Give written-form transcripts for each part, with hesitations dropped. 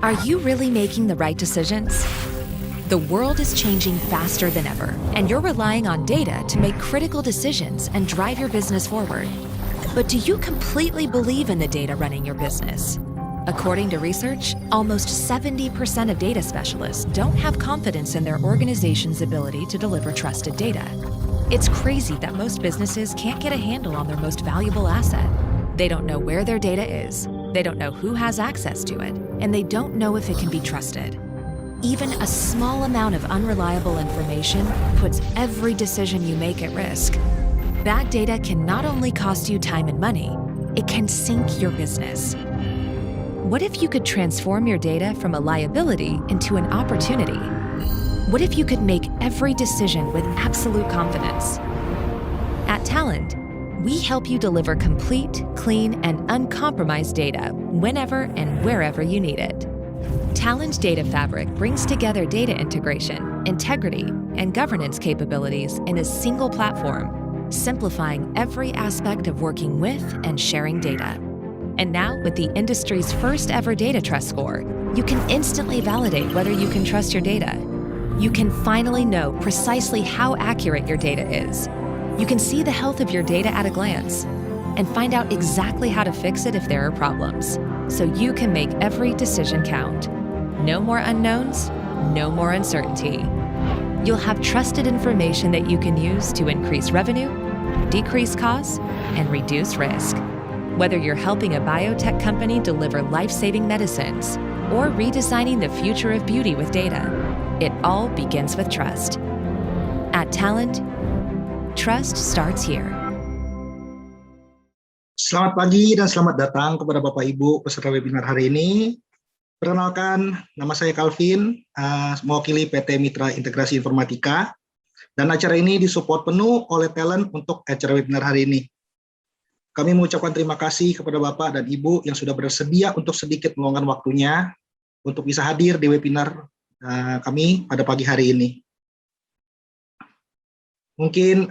Are you really making the right decisions? The world is changing faster than ever, and you're relying on data to make critical decisions and drive your business forward. But do you completely believe in the data running your business? According to research, almost 70% of data specialists don't have confidence in their organization's ability to deliver trusted data. It's crazy that most businesses can't get a handle on their most valuable asset. They don't know where their data is, they don't know who has access to it, and they don't know if it can be trusted. Even a small amount of unreliable information puts every decision you make at risk. Bad data can not only cost you time and money, it can sink your business. What if you could transform your data from a liability into an opportunity? What if you could make every decision with absolute confidence? At Talend, we help you deliver complete, clean, and uncompromised data whenever and wherever you need it. Talend Data Fabric brings together data integration, integrity, and governance capabilities in a single platform, simplifying every aspect of working with and sharing data. And now, with the industry's first ever data trust score, you can instantly validate whether you can trust your data. You can finally know precisely how accurate your data is. You can see the health of your data at a glance and find out exactly how to fix it if there are problems, so you can make every decision count. No more unknowns, no more uncertainty. You'll have trusted information that you can use to increase revenue, decrease costs, and reduce risk. Whether you're helping a biotech company deliver life-saving medicines or redesigning the future of beauty with data, it all begins with trust. At Talend, trust starts here. Selamat pagi dan selamat datang kepada Bapak Ibu peserta webinar hari ini. Perkenalkan, nama saya Calvin, mewakili PT Mitra Integrasi Informatika, dan acara ini disupport penuh oleh Talend untuk acara webinar hari ini. Kami mengucapkan terima kasih kepada Bapak dan Ibu yang sudah bersedia untuk sedikit meluangkan waktunya untuk bisa hadir di webinar kami pada pagi hari ini. Mungkin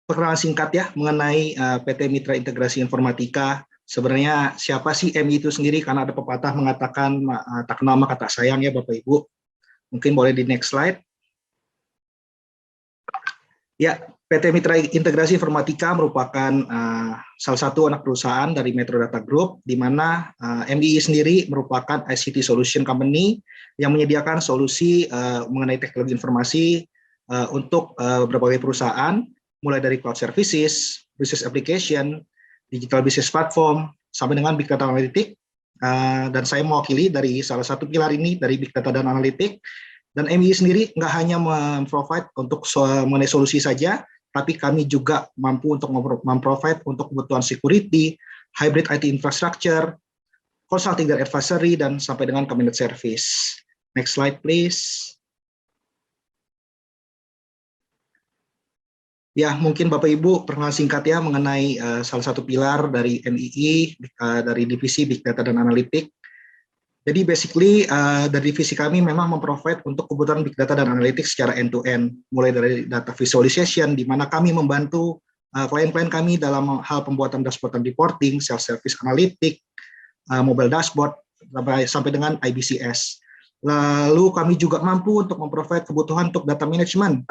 perkenalan singkat ya mengenai PT Mitra Integrasi Informatika. Sebenarnya siapa sih MI itu sendiri, karena ada pepatah mengatakan tak kenal maka tak sayang ya Bapak Ibu. Mungkin boleh di next slide. Ya, PT Mitra Integrasi Informatika merupakan salah satu anak perusahaan dari Metro Data Group, di mana MII sendiri merupakan ICT Solution Company yang menyediakan solusi mengenai teknologi informasi untuk berbagai perusahaan, mulai dari cloud services, business application, digital business platform, sampai dengan big data analytic. Dan saya mewakili dari salah satu pilar ini, dari big data dan analytic. Dan MII sendiri nggak hanya memprovide untuk mengenai solusi saja, tapi kami juga mampu untuk memprovide untuk kebutuhan security, hybrid IT infrastructure, consulting dan advisory, dan sampai dengan cabinet service. Next slide, please. Ya, mungkin Bapak Ibu perkenalan singkat ya mengenai salah satu pilar dari MII, dari divisi Big Data dan Analytic. Jadi basically dari divisi kami memang memprovide untuk kebutuhan Big Data dan Analytics secara end-to-end, mulai dari data visualization, di mana kami membantu klien-klien kami dalam hal pembuatan dashboard dan reporting, self-service analytic, mobile dashboard, sampai dengan IBCS. Lalu kami juga mampu untuk memprovide kebutuhan untuk data management,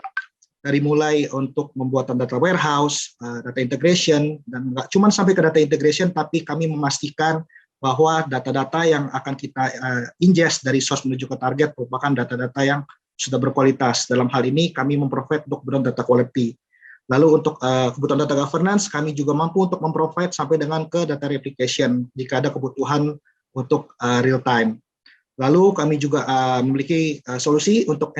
dari mulai untuk pembuatan data warehouse, data integration, dan nggak cuma sampai ke data integration, tapi kami memastikan bahwa data-data yang akan kita ingest dari source menuju ke target merupakan data-data yang sudah berkualitas. Dalam hal ini kami memprovide untuk kebutuhan data quality. Lalu untuk kebutuhan data governance, kami juga mampu untuk memprovide sampai dengan ke data replication jika ada kebutuhan untuk real time. Lalu kami juga memiliki solusi untuk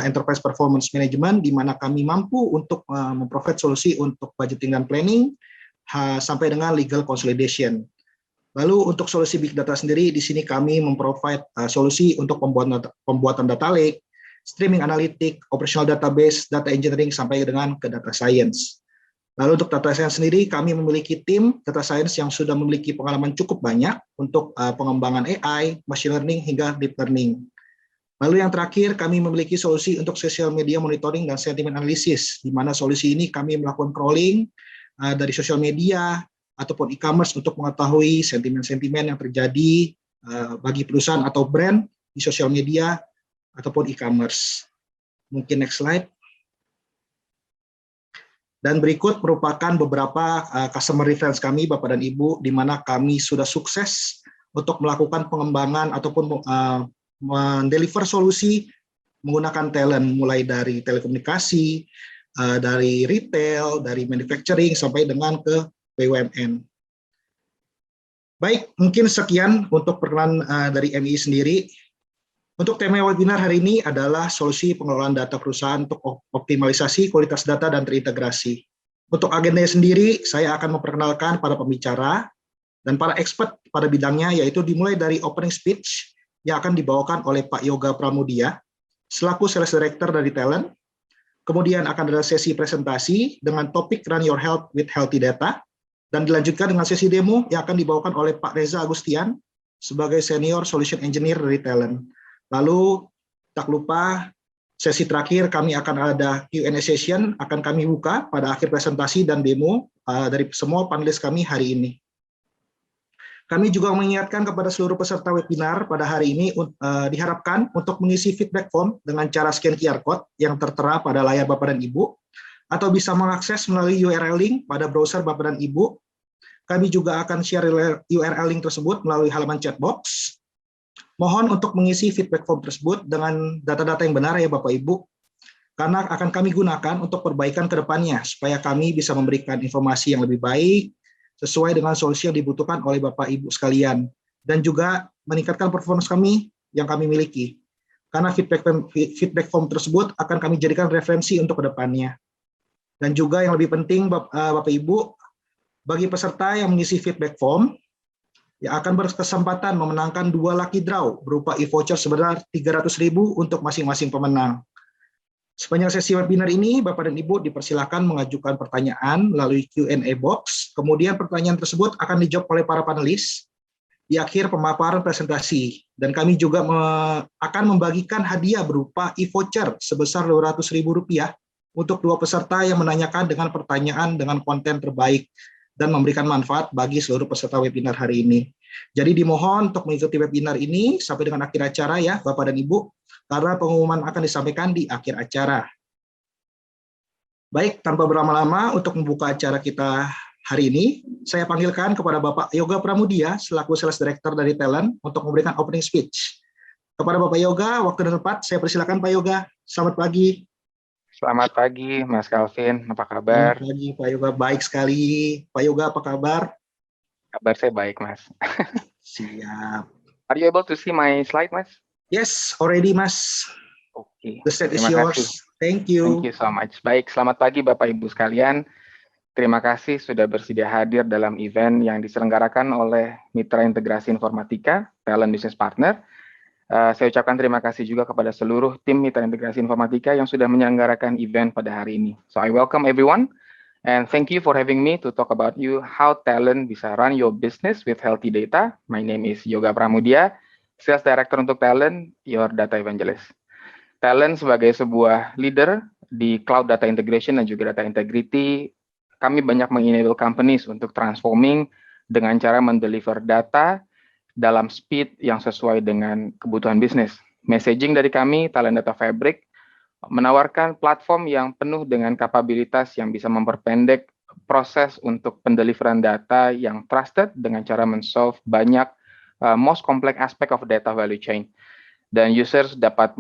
enterprise performance management, di mana kami mampu untuk memprovide solusi untuk budgeting dan planning sampai dengan legal consolidation. Lalu untuk solusi big data sendiri, di sini kami memprovide solusi untuk pembuatan data lake, streaming analytic, operational database, data engineering, sampai dengan ke data science. Lalu untuk data science sendiri, kami memiliki tim data science yang sudah memiliki pengalaman cukup banyak untuk pengembangan AI, machine learning, hingga deep learning. Lalu yang terakhir, kami memiliki solusi untuk social media monitoring dan sentiment analysis, di mana solusi ini kami melakukan crawling dari social media ataupun e-commerce untuk mengetahui sentimen-sentimen yang terjadi bagi perusahaan atau brand di sosial media ataupun e-commerce. Mungkin next slide. Dan berikut merupakan beberapa customer reference kami, Bapak dan Ibu, di mana kami sudah sukses untuk melakukan pengembangan ataupun mendeliver solusi menggunakan talent, mulai dari telekomunikasi, dari retail, dari manufacturing, sampai dengan ke BUMN. Baik, mungkin sekian untuk perkenalan dari MI sendiri. Untuk tema webinar hari ini adalah solusi pengelolaan data perusahaan untuk optimalisasi kualitas data dan terintegrasi. Untuk agendanya sendiri, saya akan memperkenalkan para pembicara dan para expert pada bidangnya, yaitu dimulai dari opening speech yang akan dibawakan oleh Pak Yoga Pramudia, selaku Sales Director dari Talent. Kemudian akan ada sesi presentasi dengan topik Run Your Health with Healthy Data, dan dilanjutkan dengan sesi demo yang akan dibawakan oleh Pak Reza Agustian sebagai Senior Solution Engineer dari Talent. Lalu, tak lupa, sesi terakhir kami akan ada Q&A session, akan kami buka pada akhir presentasi dan demo dari semua panelis kami hari ini. Kami juga mengingatkan kepada seluruh peserta webinar pada hari ini diharapkan untuk mengisi feedback form dengan cara scan QR Code yang tertera pada layar Bapak dan Ibu, atau bisa mengakses melalui URL link pada browser Bapak dan Ibu. Kami juga akan share URL link tersebut melalui halaman chat box. Mohon untuk mengisi feedback form tersebut dengan data-data yang benar ya Bapak Ibu, karena akan kami gunakan untuk perbaikan ke depannya, supaya kami bisa memberikan informasi yang lebih baik, sesuai dengan solusi yang dibutuhkan oleh Bapak Ibu sekalian, dan juga meningkatkan performance kami yang kami miliki. Karena feedback form tersebut akan kami jadikan referensi untuk ke depannya. Dan juga yang lebih penting Bapak Ibu, bagi peserta yang mengisi feedback form, yang akan berkesempatan memenangkan 2 lucky draw berupa e-voucher sebesar 300.000 untuk masing-masing pemenang. Sepanjang sesi webinar ini, Bapak dan Ibu dipersilakan mengajukan pertanyaan melalui Q&A box, kemudian pertanyaan tersebut akan dijawab oleh para panelis di akhir pemaparan presentasi, dan kami juga akan membagikan hadiah berupa e-voucher sebesar Rp200.000 untuk 2 peserta yang menanyakan dengan pertanyaan dengan konten terbaik dan memberikan manfaat bagi seluruh peserta webinar hari ini. Jadi dimohon untuk mengikuti webinar ini sampai dengan akhir acara ya Bapak dan Ibu, karena pengumuman akan disampaikan di akhir acara. Baik, tanpa berlama-lama untuk membuka acara kita hari ini, saya panggilkan kepada Bapak Yoga Pramudia selaku Sales Director dari Talent untuk memberikan opening speech. Kepada Bapak Yoga, waktu dan tempat, saya persilakan Pak Yoga. Selamat pagi. Selamat pagi, Mas Calvin. Apa kabar? Selamat pagi, Pak Yoga. Baik sekali. Pak Yoga, apa kabar? Kabar saya baik, Mas. Siap. Are you able to see my slide, Mas? Yes, already, Mas. Oke. The stage is Terima yours. kasih. Thank you. Thank you so much. Baik, selamat pagi Bapak Ibu sekalian. Terima kasih sudah bersedia hadir dalam event yang diselenggarakan oleh Mitra Integrasi Informatika, Talent Business Partner. Saya ucapkan terima kasih juga kepada seluruh tim Mitra Integrasi Informatika yang sudah menyelenggarakan event pada hari ini. So I welcome everyone and thank you for having me to talk about you how talent bisa run your business with healthy data. My name is Yoga Pramudia, Sales Director untuk Talent, your data evangelist. Talent sebagai sebuah leader di cloud data integration dan juga data integrity, kami banyak mengenable companies untuk transforming dengan cara mendeliver data dalam speed yang sesuai dengan kebutuhan bisnis. Messaging dari kami, Talent Data Fabric, menawarkan platform yang penuh dengan kapabilitas yang bisa memperpendek proses untuk pendeliveran data yang trusted dengan cara men-solve banyak most complex aspect of data value chain. Dan users dapat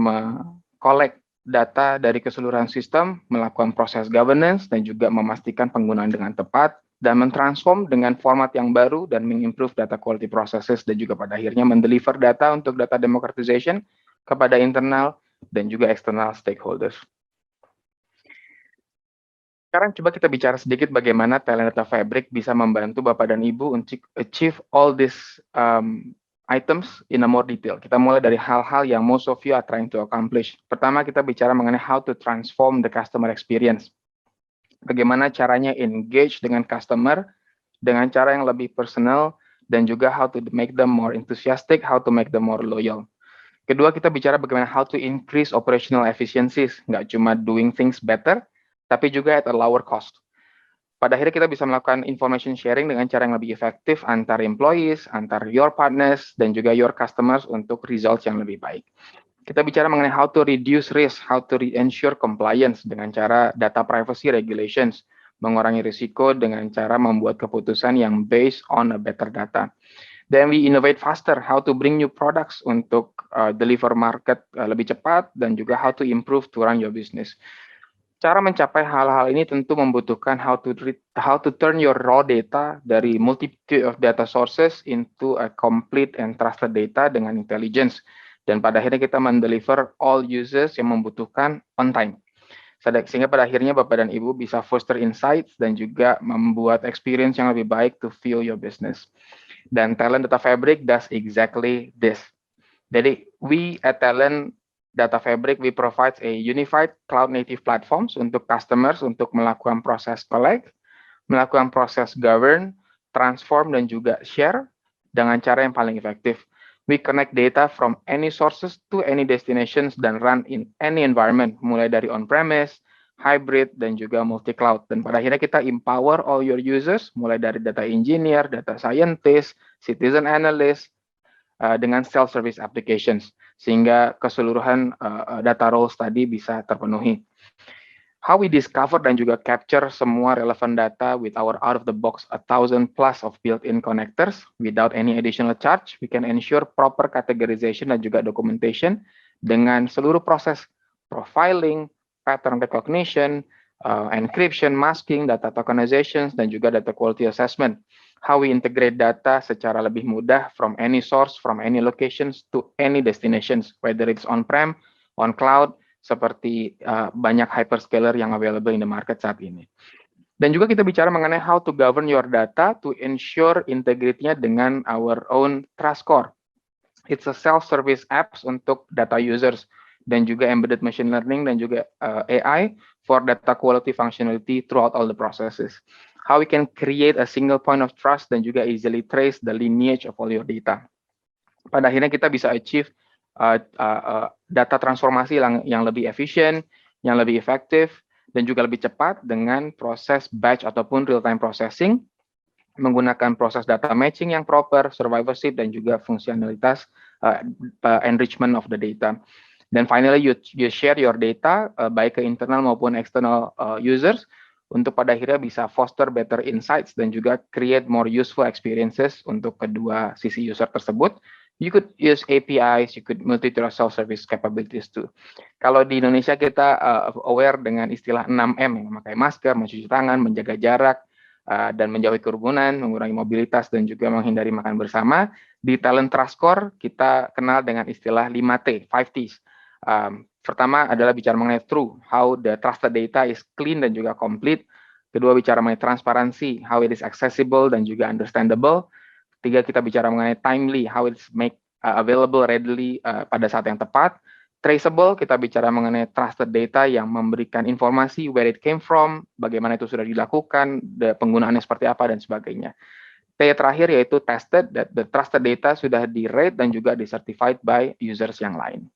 collect data dari keseluruhan sistem, melakukan proses governance, dan juga memastikan penggunaan dengan tepat, dan mentransform dengan format yang baru, dan mengimprove data quality processes, dan juga pada akhirnya mendeliver data untuk data democratization kepada internal dan juga external stakeholders. Sekarang coba kita bicara sedikit bagaimana Talent Data Fabric bisa membantu Bapak dan Ibu untuk achieve all these items in a more detail. Kita mulai dari hal-hal yang most of you are trying to accomplish. Pertama, kita bicara mengenai how to transform the customer experience. Bagaimana caranya engage dengan customer dengan cara yang lebih personal, dan juga how to make them more enthusiastic, how to make them more loyal. Kedua, kita bicara bagaimana how to increase operational efficiencies, nggak cuma doing things better, tapi juga at a lower cost. pada akhirnya kita bisa melakukan information sharing dengan cara yang lebih efektif antar employees, antar your partners, dan juga your customers untuk results yang lebih baik. Kita bicara mengenai how to reduce risk, how to ensure compliance dengan cara data privacy regulations, mengurangi risiko dengan cara membuat keputusan yang based on a better data. Then we innovate faster, how to bring new products untuk deliver market lebih cepat, dan juga how to improve to run your business. Cara mencapai hal-hal ini tentu membutuhkan how to turn your raw data dari multitude of data sources into a complete and trusted data dengan intelligence. Dan pada akhirnya kita mendeliver all users yang membutuhkan on time. Sehingga pada akhirnya Bapak dan Ibu bisa foster insights dan juga membuat experience yang lebih baik to fuel your business. Dan Talent Data Fabric does exactly this. Jadi we at Talent Data Fabric, we provide a unified cloud-native platforms untuk customers untuk melakukan proses collect, melakukan proses govern, transform, dan juga share dengan cara yang paling efektif. We connect data from any sources to any destinations dan run in any environment, mulai dari on-premise, hybrid, dan juga multi-cloud. Dan pada akhirnya kita empower all your users, mulai dari data engineer, data scientist, citizen analyst, dengan self-service applications, sehingga keseluruhan data roles tadi bisa terpenuhi. How we discover dan juga capture semua relevant data with our out-of-the-box 1,000 plus of built-in connectors without any additional charge, we can ensure proper categorization dan juga documentation dengan seluruh proses profiling, pattern recognition, encryption, masking, data tokenizations, dan juga data quality assessment. How we integrate data secara lebih mudah from any source, from any locations to any destinations, whether it's on-prem, on cloud, seperti banyak hyperscaler yang available in the market saat ini. Dan juga kita bicara mengenai how to govern your data to ensure integrity-nya dengan our own Trust Core. It's a self-service apps untuk data users dan juga embedded machine learning dan juga AI for data quality functionality throughout all the processes. How we can create a single point of trust dan juga easily trace the lineage of all your data. Pada akhirnya kita bisa achieve data transformasi yang lebih efisien, yang lebih efektif, dan juga lebih cepat dengan proses batch ataupun real-time processing, menggunakan proses data matching yang proper, survivorship, dan juga fungsionalitas enrichment of the data. Dan finally, you share your data baik ke internal maupun external users untuk pada akhirnya bisa foster better insights dan juga create more useful experiences untuk kedua sisi user tersebut. You could use APIs, you could multi-thread self-service capabilities too. Kalau di Indonesia kita aware dengan istilah 6M, yang memakai masker, mencuci tangan, menjaga jarak, dan menjauhi kerumunan, mengurangi mobilitas, dan juga menghindari makan bersama. Di Talent Trust Core, kita kenal dengan istilah 5T, 5Ts. Pertama adalah bicara mengenai true, how the trusted data is clean dan juga complete. Kedua, bicara mengenai transparansi, how it is accessible dan juga understandable. Ketiga, kita bicara mengenai timely, how it's make available readily pada saat yang tepat. Traceable, kita bicara mengenai trusted data yang memberikan informasi where it came from, bagaimana itu sudah dilakukan, penggunaannya seperti apa, dan sebagainya. T terakhir yaitu tested, that the trusted data sudah di-rate dan juga di-certified by users yang lain.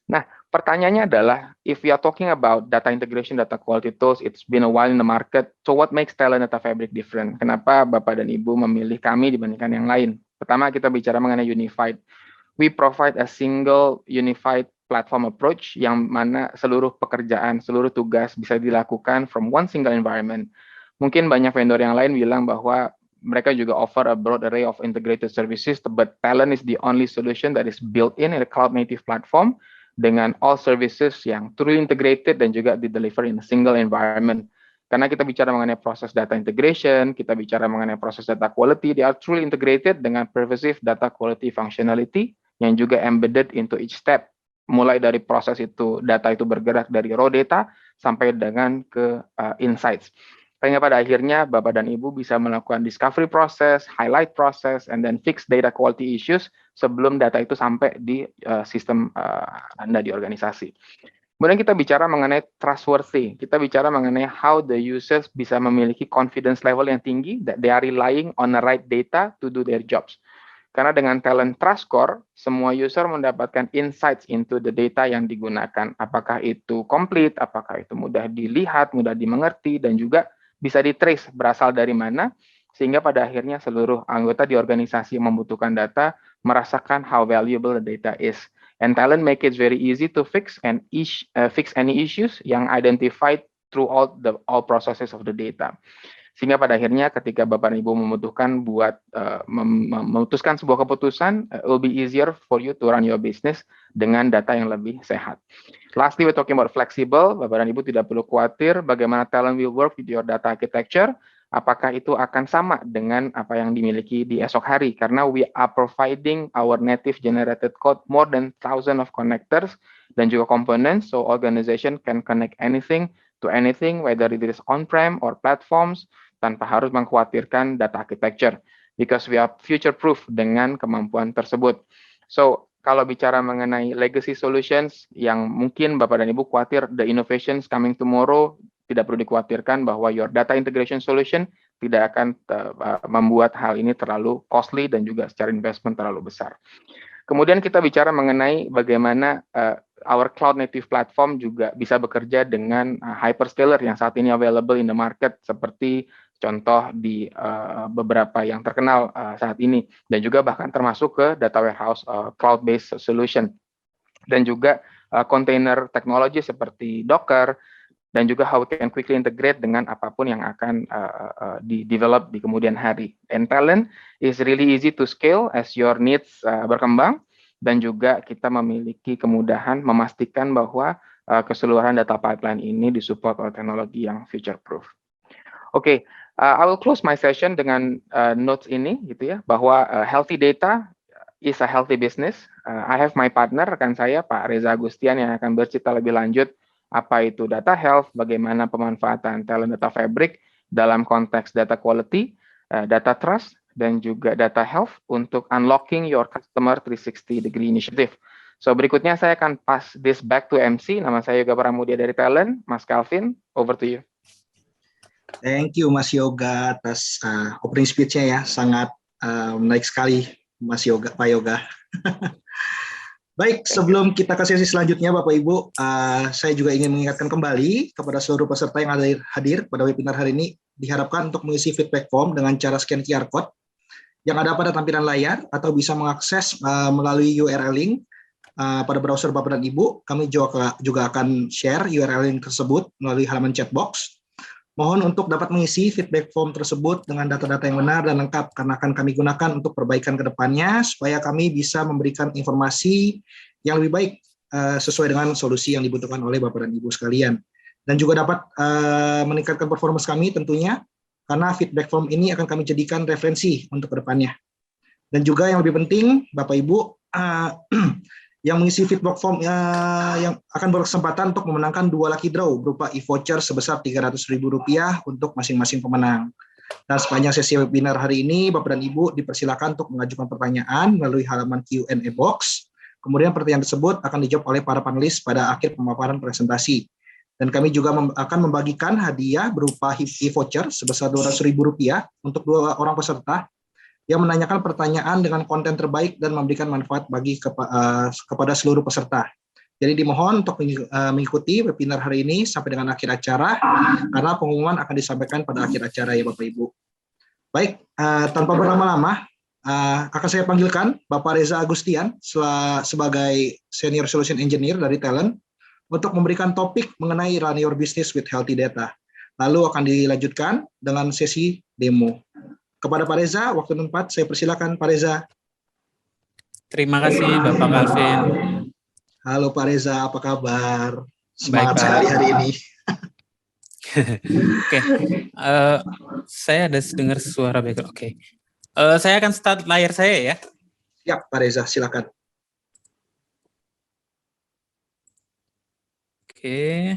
Nah, pertanyaannya adalah, if we are talking about data integration, data quality tools, it's been a while in the market, so what makes Talent Data Fabric different? Kenapa Bapak dan Ibu memilih kami dibandingkan yang lain? Pertama, kita bicara mengenai unified. We provide a single unified platform approach yang mana seluruh pekerjaan, seluruh tugas bisa dilakukan from one single environment. Mungkin banyak vendor yang lain bilang bahwa mereka juga offer a broad array of integrated services, but Talent is the only solution that is built in a cloud-native platform dengan all services yang truly integrated dan juga di-deliver in a single environment. Karena kita bicara mengenai proses data integration, kita bicara mengenai proses data quality, they are truly integrated dengan pervasive data quality functionality yang juga embedded into each step. Mulai dari proses itu, data itu bergerak dari raw data sampai dengan ke insights. Sehingga pada akhirnya Bapak dan Ibu bisa melakukan discovery process, highlight process, and then fix data quality issues sebelum data itu sampai di sistem Anda di organisasi. Kemudian kita bicara mengenai trustworthy. Kita bicara mengenai how the users bisa memiliki confidence level yang tinggi that they are relying on the right data to do their jobs. Karena dengan Talent Trust Core, semua user mendapatkan insights into the data yang digunakan. Apakah itu complete, apakah itu mudah dilihat, mudah dimengerti, dan juga bisa di-trace berasal dari mana, sehingga pada akhirnya seluruh anggota di organisasi yang membutuhkan data merasakan how valuable the data is. And Talent make it very easy to fix any issues yang identified throughout all processes of the data. Sehingga pada akhirnya ketika Bapak dan Ibu membutuhkan buat memutuskan sebuah keputusan, it will be easier for you to run your business dengan data yang lebih sehat. Lastly, we're talking about flexible. Bapak dan Ibu tidak perlu khawatir bagaimana Talent will work with your data architecture. Apakah itu akan sama dengan apa yang dimiliki di esok hari? Karena we are providing our native generated code more than 1,000 of connectors dan juga components, so organization can connect anything to anything, whether it is on-prem or platforms, tanpa harus mengkhawatirkan data architecture, because we are future-proof dengan kemampuan tersebut. So, kalau bicara mengenai legacy solutions yang mungkin Bapak dan Ibu khawatir the innovations coming tomorrow, tidak perlu dikhawatirkan bahwa your data integration solution tidak akan membuat hal ini terlalu costly dan juga secara investment terlalu besar. Kemudian kita bicara mengenai bagaimana our cloud native platform juga bisa bekerja dengan hyperscaler yang saat ini available in the market, seperti contoh di beberapa yang terkenal saat ini, dan juga bahkan termasuk ke data warehouse cloud-based solution, dan juga container technology seperti Docker, dan juga how we can quickly integrate dengan apapun yang akan di-develop di kemudian hari. And Talent is really easy to scale as your needs berkembang, dan juga kita memiliki kemudahan memastikan bahwa keseluruhan data pipeline ini disupport oleh teknologi yang future-proof. Oke, I will close my session dengan notes ini, gitu ya, bahwa healthy data is a healthy business. I have my partner, rekan saya, Pak Reza Agustian, yang akan bercerita lebih lanjut apa itu data health, bagaimana pemanfaatan Talent Data Fabric dalam konteks data quality, data trust, dan juga data health untuk unlocking your customer 360-degree initiative. So, berikutnya saya akan pass this back to MC. Nama saya Yoga Pramudia dari Talent. Mas Calvin, over to you. Thank you Mas Yoga atas opening speech-nya ya, sangat menarik sekali Mas Yoga, Pak Yoga. Baik, sebelum kita ke sesi selanjutnya Bapak Ibu, saya juga ingin mengingatkan kembali kepada seluruh peserta yang hadir pada webinar hari ini, diharapkan untuk mengisi feedback form dengan cara scan QR code yang ada pada tampilan layar, atau bisa mengakses melalui URL link pada browser Bapak dan Ibu. Kami juga akan share URL link tersebut melalui halaman chat box. Mohon untuk dapat mengisi feedback form tersebut dengan data-data yang benar dan lengkap, karena akan kami gunakan untuk perbaikan ke depannya, supaya kami bisa memberikan informasi yang lebih baik sesuai dengan solusi yang dibutuhkan oleh Bapak dan Ibu sekalian. Dan juga dapat meningkatkan performance kami tentunya, karena feedback form ini akan kami jadikan referensi untuk ke depannya. Dan juga yang lebih penting, Bapak Ibu, yang mengisi feedback form yang akan berkesempatan untuk memenangkan 2 lucky draw berupa e-voucher sebesar Rp300.000 untuk masing-masing pemenang. Dan sepanjang sesi webinar hari ini, Bapak dan Ibu dipersilakan untuk mengajukan pertanyaan melalui halaman Q&A box. Kemudian pertanyaan tersebut akan dijawab oleh para panelis pada akhir pemaparan presentasi. Dan kami juga akan membagikan hadiah berupa e-voucher sebesar Rp200.000 untuk 2 orang peserta yang menanyakan pertanyaan dengan konten terbaik dan memberikan manfaat bagi kepada seluruh peserta. Jadi dimohon untuk mengikuti webinar hari ini sampai dengan akhir acara, karena pengumuman akan disampaikan pada akhir acara ya Bapak Ibu. Baik, tanpa berlama-lama, akan saya panggilkan Bapak Reza Agustian sebagai Senior Solution Engineer dari Talent untuk memberikan topik mengenai Run Your Business with Healthy Data. Lalu akan dilanjutkan dengan sesi demo. Kepada Pak Reza, waktu dan tempat, saya persilakan Pak Reza. Terima kasih Bapak Calvin. Halo Pak Reza, apa kabar? Semangat sekali hari ini. Oke, saya ada dengar suara background. Oke, saya akan start layar saya ya. Siap Pak Reza, silakan. Oke,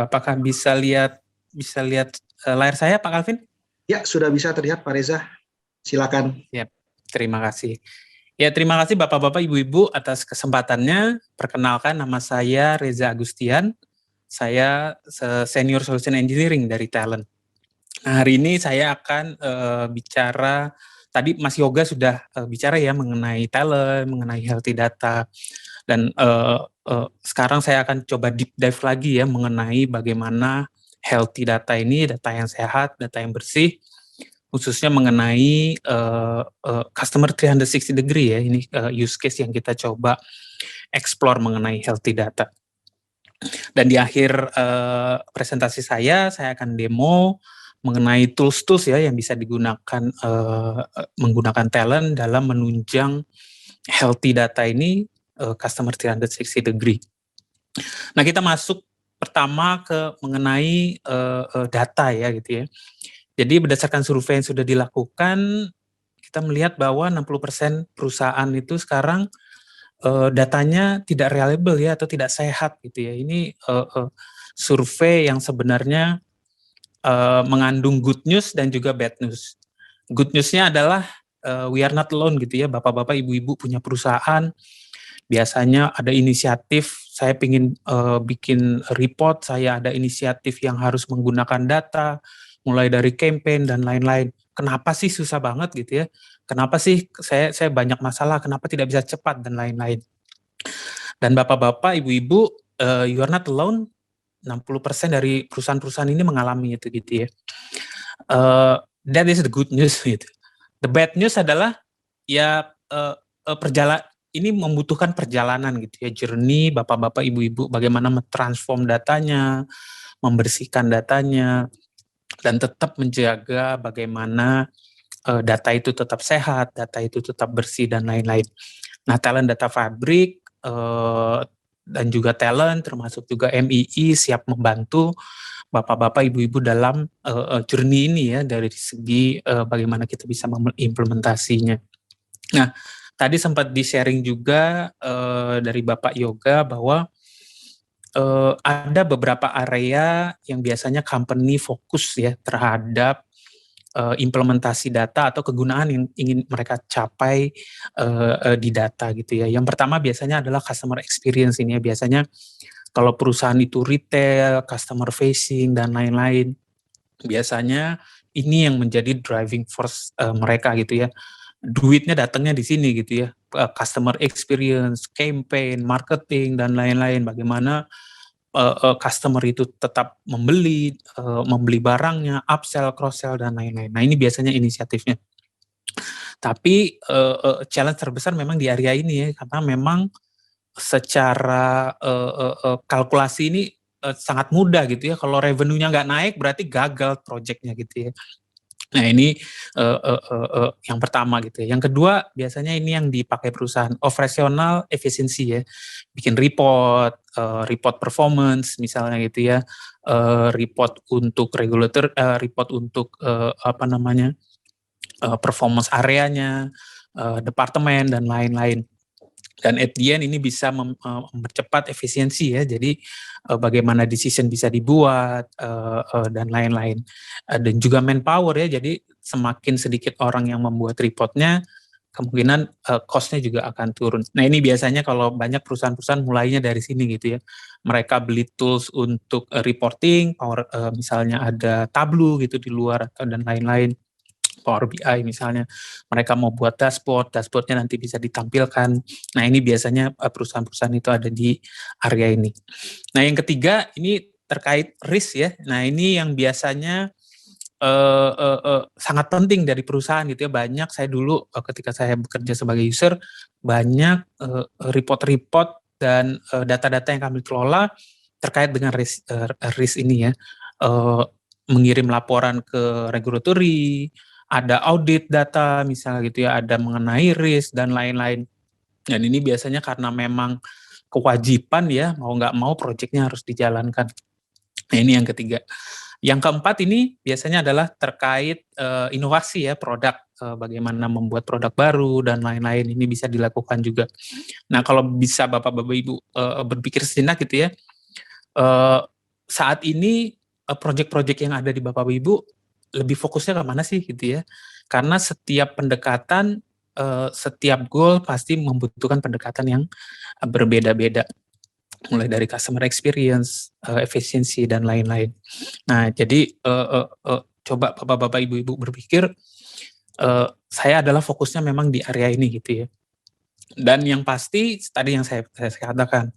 apakah bisa lihat layar saya, Pak Calvin? Ya, sudah bisa terlihat Pak Reza. Silakan. Ya, terima kasih. Ya, terima kasih Bapak-Bapak, Ibu-Ibu atas kesempatannya. Perkenalkan, nama saya Reza Agustian. Saya Senior Solution Engineering dari Talent. Nah, hari ini saya akan tadi Mas Yoga sudah bicara ya mengenai Talent, mengenai healthy data. Dan sekarang saya akan coba deep dive lagi ya mengenai bagaimana healthy data ini, data yang sehat, data yang bersih, khususnya mengenai customer 360 degree ya, ini use case yang kita coba explore mengenai healthy data. Dan di akhir presentasi saya akan demo mengenai tools-tools ya yang bisa digunakan menggunakan talent dalam menunjang healthy data ini customer 360 degree. Nah, kita masuk pertama ke mengenai data ya gitu ya. Jadi berdasarkan survei yang sudah dilakukan, kita melihat bahwa 60% perusahaan itu sekarang datanya tidak reliable ya atau tidak sehat gitu ya. Ini survei yang sebenarnya mengandung good news dan juga bad news. Good newsnya adalah we are not alone gitu ya, bapak-bapak, ibu-ibu punya perusahaan, biasanya ada inisiatif, saya ingin bikin report, saya ada inisiatif yang harus menggunakan data, mulai dari campaign dan lain-lain. Kenapa sih susah banget gitu ya? Kenapa sih saya banyak masalah, kenapa tidak bisa cepat dan lain-lain. Dan bapak-bapak, ibu-ibu, you are not alone, 60% dari perusahaan-perusahaan ini mengalami itu gitu ya. That is the good news gitu. The bad news adalah ya ini membutuhkan perjalanan gitu ya, journey bapak-bapak, ibu-ibu, bagaimana mentransform datanya, membersihkan datanya, dan tetap menjaga bagaimana data itu tetap sehat, data itu tetap bersih, dan lain-lain. Nah, Talent Data Fabric dan juga Talent, termasuk juga MII, siap membantu bapak-bapak, ibu-ibu dalam journey ini ya, dari segi bagaimana kita bisa mengimplementasinya. Nah, tadi sempat di-sharing juga dari Bapak Yoga bahwa ada beberapa area yang biasanya company fokus ya terhadap implementasi data atau kegunaan yang ingin mereka capai di data gitu ya. Yang pertama biasanya adalah customer experience ini ya. Biasanya kalau perusahaan itu retail, customer facing dan lain-lain, biasanya ini yang menjadi driving force mereka gitu ya. Duitnya datangnya di sini gitu ya. Customer experience, campaign, marketing dan lain-lain. Bagaimana customer itu tetap membeli barangnya, upsell, cross-sell, dan lain-lain. Nah, ini biasanya inisiatifnya. Tapi challenge terbesar memang di area ini ya, karena memang secara kalkulasi ini sangat mudah gitu ya. Kalau revenue-nya nggak naik, berarti gagal project-nya gitu ya. Nah, ini yang pertama gitu ya. Yang kedua, biasanya ini yang dipakai perusahaan, operational efficiency ya. Bikin report, report performance misalnya gitu ya. Report untuk regulator, report untuk performance areanya, departemen dan lain-lain. Dan at the end ini bisa mempercepat efisiensi ya, jadi bagaimana decision bisa dibuat dan lain-lain. Dan juga manpower ya, jadi semakin sedikit orang yang membuat reportnya, kemungkinan cost-nya juga akan turun. Nah, ini biasanya kalau banyak perusahaan-perusahaan mulainya dari sini gitu ya. Mereka beli tools untuk reporting, misalnya ada Tableau gitu di luar atau dan lain-lain. Power BI misalnya, mereka mau buat dashboardnya nanti bisa ditampilkan. Nah, ini biasanya perusahaan-perusahaan itu ada di area ini. Nah, yang ketiga ini terkait risk ya. Nah, ini yang biasanya sangat penting dari perusahaan gitu ya. Banyak saya dulu ketika saya bekerja sebagai user, banyak report-report dan data-data yang kami kelola terkait dengan risk ini ya. Mengirim laporan ke regulatory, ada audit data misalnya gitu ya, ada mengenai risk dan lain-lain. Dan ini biasanya karena memang kewajiban ya, mau nggak mau proyeknya harus dijalankan. Nah, ini yang ketiga. Yang keempat ini biasanya adalah terkait inovasi ya, produk, bagaimana membuat produk baru dan lain-lain, ini bisa dilakukan juga. Nah, kalau bisa Bapak-Bapak Ibu berpikir sejenak gitu ya, saat ini proyek-proyek yang ada di Bapak Ibu lebih fokusnya ke mana sih gitu ya? Karena setiap pendekatan, setiap goal pasti membutuhkan pendekatan yang berbeda-beda. Mulai dari customer experience, efisiensi dan lain-lain. Nah, jadi coba Bapak-bapak, Ibu-ibu berpikir, saya adalah fokusnya memang di area ini gitu ya. Dan yang pasti tadi yang saya katakan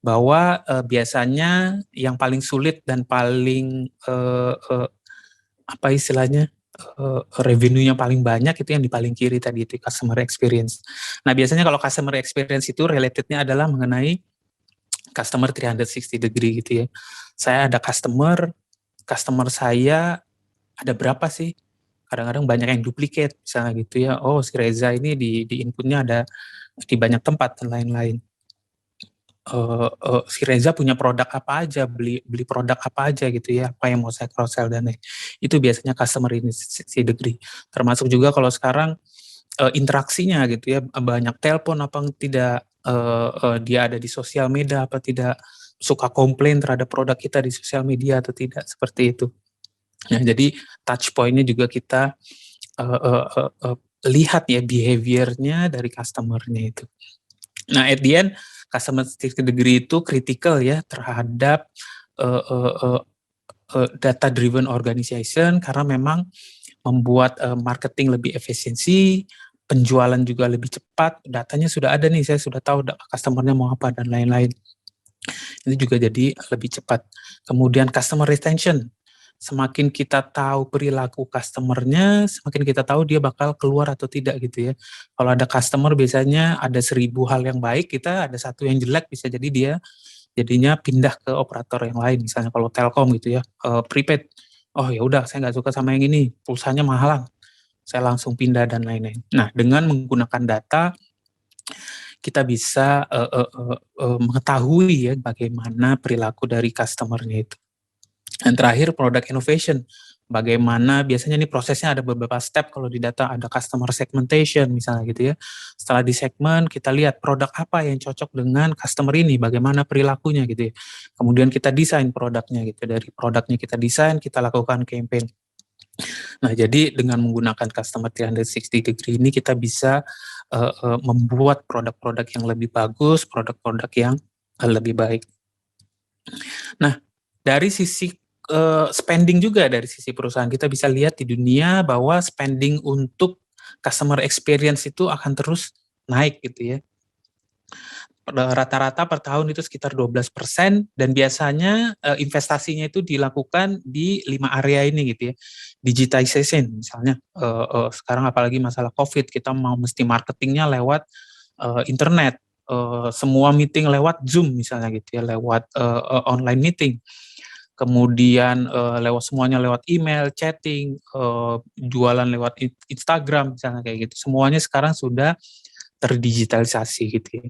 bahwa biasanya yang paling sulit dan paling apa istilahnya revenue-nya paling banyak itu yang di paling kiri tadi itu customer experience. Nah biasanya kalau customer experience itu relatednya adalah mengenai customer 360 degree gitu ya. Saya ada customer saya ada berapa sih? Kadang-kadang banyak yang duplicate misalnya gitu ya. Oh si Reza ini di inputnya ada di banyak tempat dan lain-lain. Si Reza punya produk apa aja, beli produk apa aja gitu ya, apa yang mau saya cross sell dan lain. Itu biasanya customer ini si degree. Termasuk juga kalau sekarang interaksinya gitu ya, banyak telepon apa tidak, dia ada di sosial media apa tidak, suka komplain terhadap produk kita di sosial media atau tidak, seperti itu. Nah, jadi touch point-nya juga kita lihat ya behavior-nya dari customer-nya itu. Nah, at the end, customer degree itu critical ya terhadap data-driven organization karena memang membuat marketing lebih efisiensi, penjualan juga lebih cepat, datanya sudah ada nih, saya sudah tahu customer-nya mau apa dan lain-lain. Itu juga jadi lebih cepat. Kemudian customer retention, semakin kita tahu perilaku customer-nya, semakin kita tahu dia bakal keluar atau tidak gitu ya. Kalau ada customer biasanya ada 1000 hal yang baik, kita ada satu yang jelek, bisa jadi dia jadinya pindah ke operator yang lain. Misalnya kalau Telkom gitu ya, prepaid, oh ya udah saya nggak suka sama yang ini, pulsanya mahalan, saya langsung pindah dan lain-lain. Nah dengan menggunakan data, kita bisa mengetahui ya bagaimana perilaku dari customer-nya itu. Dan terakhir product innovation, bagaimana biasanya ini prosesnya ada beberapa step kalau di data, ada customer segmentation misalnya gitu ya. Setelah di segmen kita lihat produk apa yang cocok dengan customer ini, bagaimana perilakunya gitu ya. Kemudian kita desain produknya gitu, dari produknya kita desain, kita lakukan campaign. Nah jadi dengan menggunakan customer 360 degree ini kita bisa membuat produk-produk yang lebih bagus, produk-produk yang lebih baik. Nah dari sisi spending juga, dari sisi perusahaan kita bisa lihat di dunia bahwa spending untuk customer experience itu akan terus naik gitu ya. Rata-rata per tahun itu sekitar 12% dan biasanya investasinya itu dilakukan di 5 area ini gitu ya. Digitization misalnya, sekarang apalagi masalah COVID, kita mau mesti marketingnya lewat internet, semua meeting lewat Zoom misalnya gitu ya, lewat online meeting. Kemudian semuanya lewat email, chatting, jualan lewat Instagram misalnya kayak gitu. Semuanya sekarang sudah terdigitalisasi gitu ya.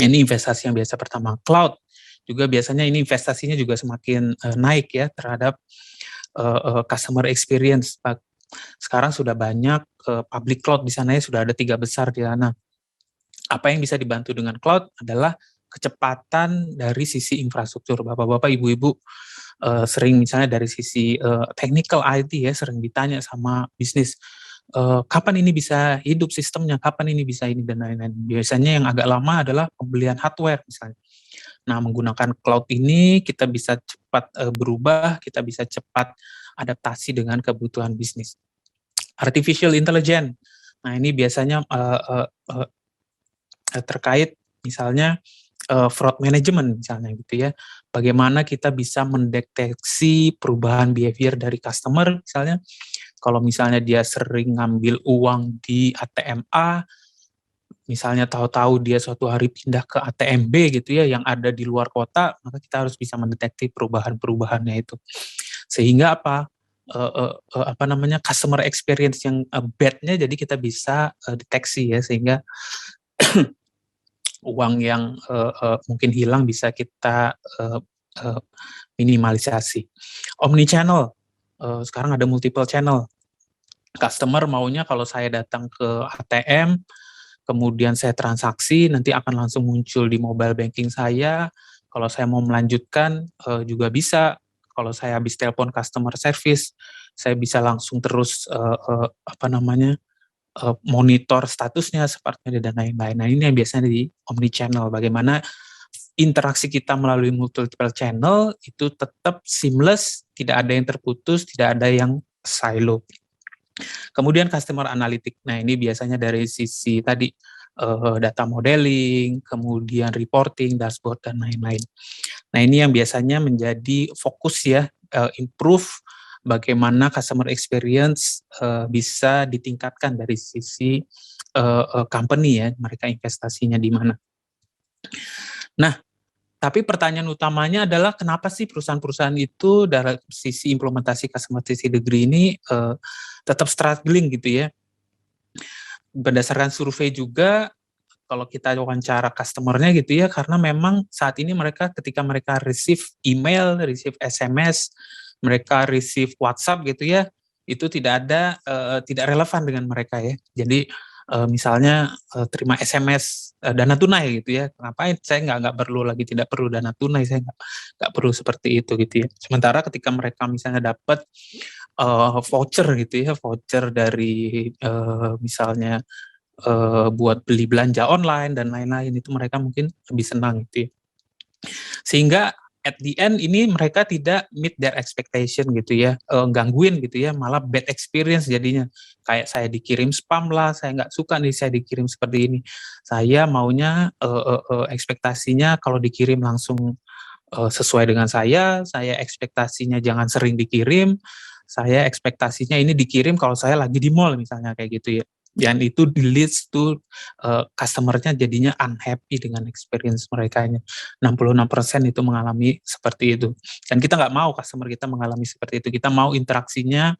Ini investasi yang biasa pertama. Cloud juga biasanya ini investasinya juga semakin naik ya terhadap customer experience. Sekarang sudah banyak public cloud di sana ya, sudah ada 3 besar di sana. Apa yang bisa dibantu dengan cloud adalah kecepatan dari sisi infrastruktur. Bapak-bapak, ibu-ibu sering misalnya dari sisi technical IT ya, sering ditanya sama bisnis, kapan ini bisa hidup sistemnya, kapan ini bisa ini dan lain-lain. Biasanya yang agak lama adalah pembelian hardware misalnya. Nah, menggunakan cloud ini kita bisa cepat berubah, kita bisa cepat adaptasi dengan kebutuhan bisnis. Artificial intelligence. Nah, ini biasanya terkait misalnya fraud management misalnya gitu ya. Bagaimana kita bisa mendeteksi perubahan behavior dari customer misalnya. Kalau misalnya dia sering ngambil uang di ATM A, misalnya tahu-tahu dia suatu hari pindah ke ATM B gitu ya, yang ada di luar kota, maka kita harus bisa mendeteksi perubahan-perubahannya itu. Sehingga apa namanya, customer experience yang bad-nya jadi kita bisa deteksi ya, sehingga uang yang mungkin hilang bisa kita minimalisasi. Omnichannel, sekarang ada multiple channel. Customer maunya kalau saya datang ke ATM, kemudian saya transaksi, nanti akan langsung muncul di mobile banking saya. Kalau saya mau melanjutkan juga bisa. Kalau saya habis telepon customer service, saya bisa langsung terus monitor statusnya seperti dan lain-lain. Nah ini yang biasanya di omnichannel, bagaimana interaksi kita melalui multiple channel itu tetap seamless, tidak ada yang terputus, tidak ada yang silo. Kemudian customer analytics. Nah ini biasanya dari sisi tadi data modeling, kemudian reporting, dashboard, dan lain-lain. Nah, ini yang biasanya menjadi fokus ya, improve bagaimana customer experience bisa ditingkatkan dari sisi company ya, mereka investasinya di mana. Nah, tapi pertanyaan utamanya adalah kenapa sih perusahaan-perusahaan itu dari sisi implementasi customer 360 degree ini tetap struggling gitu ya. Berdasarkan survei juga, kalau kita wawancara customer-nya gitu ya, karena memang saat ini mereka ketika mereka receive email, receive SMS, mereka receive WhatsApp gitu ya, itu tidak relevan dengan mereka ya. Jadi misalnya terima SMS dana tunai gitu ya, ngapain saya nggak perlu lagi, tidak perlu dana tunai, saya nggak perlu seperti itu gitu ya. Sementara ketika mereka misalnya dapat voucher gitu ya, voucher dari misalnya buat beli belanja online dan lain-lain, itu mereka mungkin lebih senang gitu ya. Sehingga at the end ini mereka tidak meet their expectation gitu ya, gangguin gitu ya, malah bad experience jadinya. Kayak saya dikirim spam lah, saya nggak suka nih saya dikirim seperti ini. Saya maunya ekspektasinya kalau dikirim langsung sesuai dengan saya ekspektasinya jangan sering dikirim, saya ekspektasinya ini dikirim kalau saya lagi di mall misalnya kayak gitu ya. Dan itu leads to customer-nya jadinya unhappy dengan experience mereka. 66% itu mengalami seperti itu. Dan kita nggak mau customer kita mengalami seperti itu. Kita mau interaksinya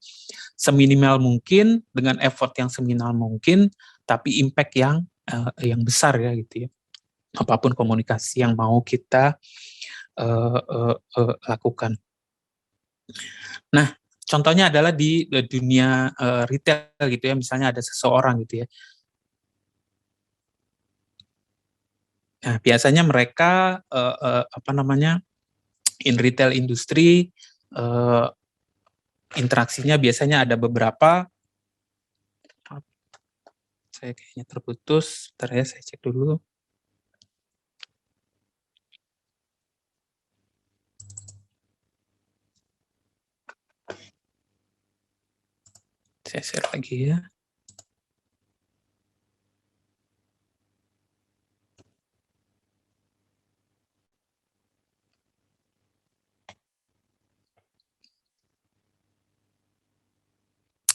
seminimal mungkin, dengan effort yang seminimal mungkin, tapi impact yang besar ya gitu ya. Apapun komunikasi yang mau kita lakukan. Nah, contohnya adalah di dunia retail gitu ya, misalnya ada seseorang gitu ya. Nah, biasanya mereka in retail industry interaksinya biasanya ada beberapa. Saya kayaknya terputus, bentar ya saya cek dulu. Saya share lagi ya.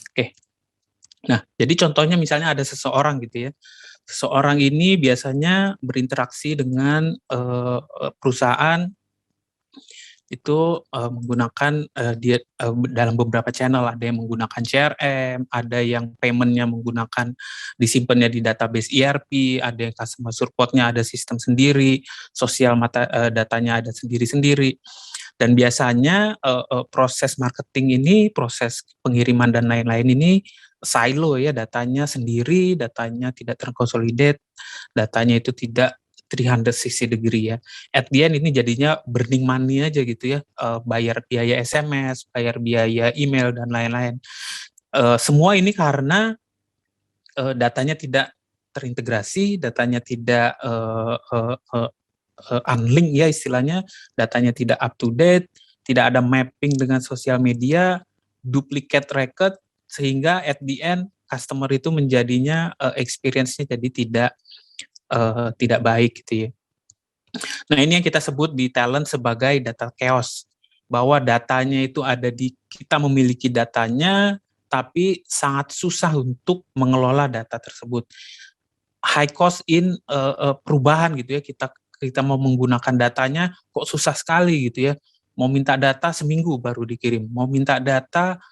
Oke. Nah, jadi contohnya misalnya ada seseorang gitu ya. Seseorang ini biasanya berinteraksi dengan perusahaan itu menggunakan dia dalam beberapa channel, ada yang menggunakan CRM, ada yang payment-nya menggunakan disimpannya di database ERP, ada yang customer support-nya ada sistem sendiri, sosial datanya ada sendiri-sendiri. Dan biasanya proses marketing ini, proses pengiriman dan lain-lain ini silo ya, datanya sendiri, datanya tidak terkonsolidate, datanya itu tidak 360 degree ya. At the end ini jadinya burning money aja gitu ya, bayar biaya SMS, bayar biaya email dan lain-lain. Semua ini karena datanya tidak terintegrasi, datanya tidak unlink ya istilahnya, datanya tidak up to date, tidak ada mapping dengan sosial media, duplicate record, sehingga at the end customer itu menjadinya experience-nya jadi tidak baik gitu ya. Nah, ini yang kita sebut di talent sebagai data chaos, bahwa datanya itu ada kita memiliki datanya, tapi sangat susah untuk mengelola data tersebut. High cost in perubahan gitu ya, kita mau menggunakan datanya kok susah sekali gitu ya. Mau minta data seminggu baru dikirim, mau minta data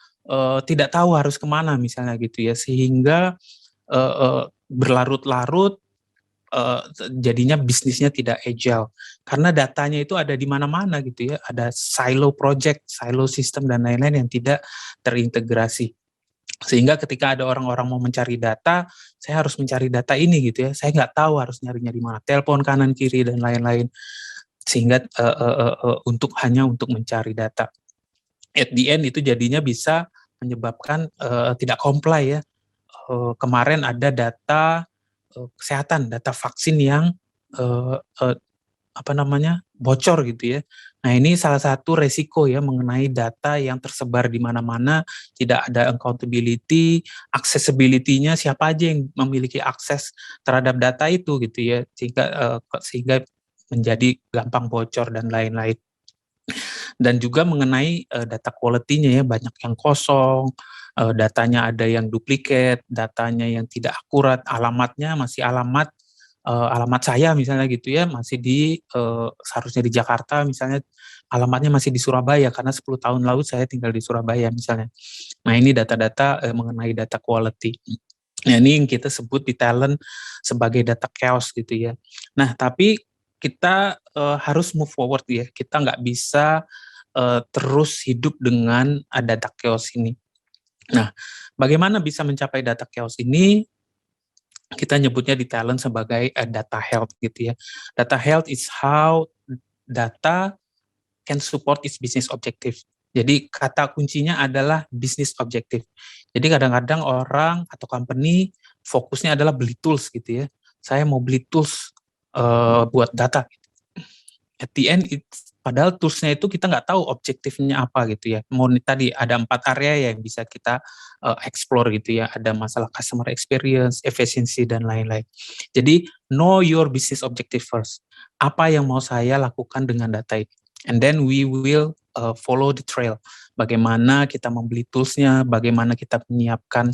tidak tahu harus kemana misalnya gitu ya, sehingga berlarut-larut, jadinya bisnisnya tidak agile karena datanya itu ada di mana-mana gitu ya, ada silo project, silo system dan lain-lain yang tidak terintegrasi, sehingga ketika ada orang-orang mau mencari data, saya harus mencari data ini gitu ya, saya nggak tahu harus nyarinya di mana, telepon kanan kiri dan lain-lain, sehingga hanya untuk mencari data. At the end itu jadinya bisa menyebabkan tidak comply ya. Kemarin ada data kesehatan, data vaksin yang bocor gitu ya. Nah, ini salah satu resiko ya mengenai data yang tersebar di mana-mana, tidak ada accountability, accessibility-nya siapa aja yang memiliki akses terhadap data itu gitu ya, sehingga menjadi gampang bocor dan lain-lain. Dan juga mengenai data quality-nya ya, banyak yang kosong, datanya ada yang duplikat, datanya yang tidak akurat, alamatnya masih alamat saya misalnya gitu ya, masih seharusnya di Jakarta misalnya, alamatnya masih di Surabaya karena 10 tahun lalu saya tinggal di Surabaya misalnya. Nah, ini data-data mengenai data quality. Nah, ini yang kita sebut di talent sebagai data chaos gitu ya. Nah, tapi kita harus move forward ya. Kita nggak bisa terus hidup dengan data chaos ini. Nah, bagaimana bisa mencapai data chaos ini? Kita nyebutnya di talent sebagai data health gitu ya. Data health is how data can support its business objective. Jadi kata kuncinya adalah business objective. Jadi kadang-kadang orang atau company fokusnya adalah beli tools gitu ya. Saya mau beli tools buat data. At the end, padahal toolsnya itu kita nggak tahu objektifnya apa gitu ya. Mau tadi ada 4 area yang bisa kita explore gitu ya. Ada masalah customer experience, efficiency, dan lain-lain. Jadi know your business objective first. Apa yang mau saya lakukan dengan data itu? And then we will follow the trail. Bagaimana kita membeli toolsnya, bagaimana kita menyiapkan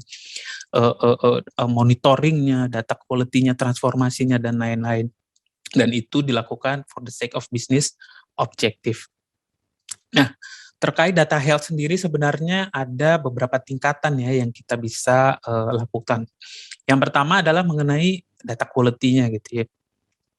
monitoringnya, data quality-nya, transformasinya, dan lain-lain. Dan itu dilakukan for the sake of business objective. Nah, terkait data health sendiri sebenarnya ada beberapa tingkatan ya yang kita bisa lakukan. Yang pertama adalah mengenai data quality-nya gitu ya.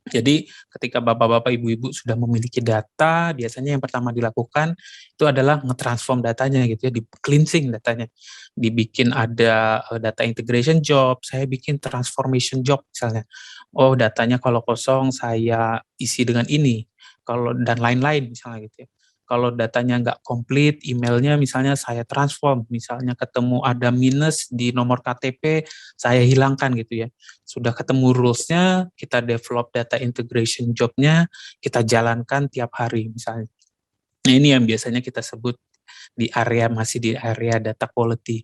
Jadi ketika bapak-bapak, ibu-ibu sudah memiliki data, biasanya yang pertama dilakukan itu adalah nge-transform datanya gitu ya, di cleansing datanya. Dibikin ada data integration job, saya bikin transformation job misalnya. Oh, datanya kalau kosong saya isi dengan ini, kalau dan lain-lain misalnya gitu ya. Kalau datanya nggak komplit, emailnya misalnya saya transform, misalnya ketemu ada minus di nomor KTP, saya hilangkan gitu ya. Sudah ketemu rules-nya, kita develop data integration job-nya, kita jalankan tiap hari misalnya. Nah, ini yang biasanya kita sebut masih di area data quality.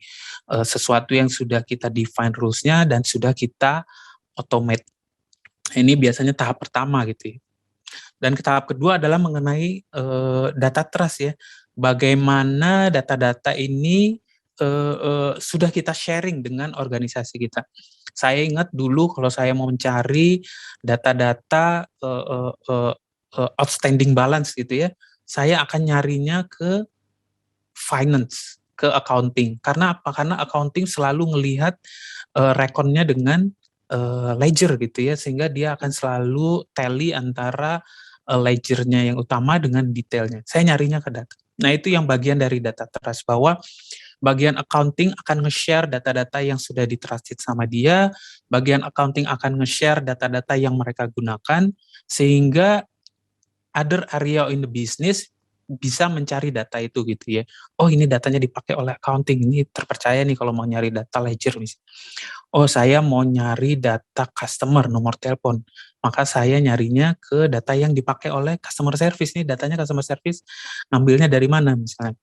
Sesuatu yang sudah kita define rules-nya dan sudah kita automate. Ini biasanya tahap pertama gitu ya. Dan tahap kedua adalah mengenai data trust ya. Bagaimana data-data ini sudah kita sharing dengan organisasi kita. Saya ingat dulu kalau saya mau mencari data-data outstanding balance gitu ya, saya akan nyarinya ke finance, ke accounting. Karena apa? Karena accounting selalu ngelihat rekonnya dengan ledger gitu ya, sehingga dia akan selalu tally antara ledgernya yang utama dengan detailnya. Saya nyarinya ke data. Nah, itu yang bagian dari data trust, bahwa bagian accounting akan nge-share data-data yang sudah di-trusted sama dia, bagian accounting akan nge-share data-data yang mereka gunakan, sehingga other area in the business bisa mencari data itu gitu ya. Oh, ini datanya dipakai oleh accounting, ini terpercaya nih kalau mau nyari data ledger misalnya. Oh, saya mau nyari data customer, nomor telepon, maka saya nyarinya ke data yang dipakai oleh customer service nih, datanya customer service ngambilnya dari mana misalnya.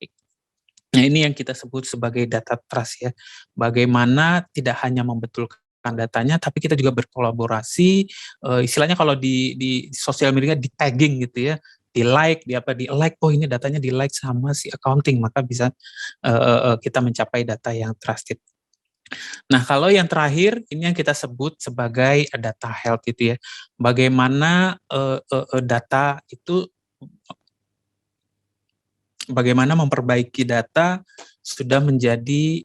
Nah, ini yang kita sebut sebagai data trust ya. Bagaimana tidak hanya membetulkan datanya, tapi kita juga berkolaborasi. Istilahnya kalau di sosial media di tagging gitu ya, di like, oh ini datanya di like sama si accounting, maka bisa kita mencapai data yang trusted. Nah, kalau yang terakhir ini yang kita sebut sebagai data health gitu ya. Bagaimana data itu, bagaimana memperbaiki data sudah menjadi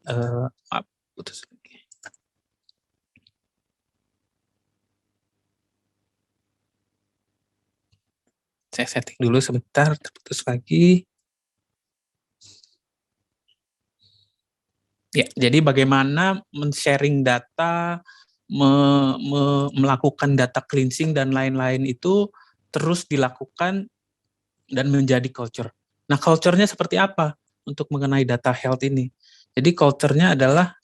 saya setting dulu sebentar, terputus lagi. Ya, jadi bagaimana men-sharing data, melakukan data cleansing dan lain-lain itu terus dilakukan dan menjadi culture. Nah, culture-nya seperti apa untuk mengenai data health ini? Jadi culture-nya adalah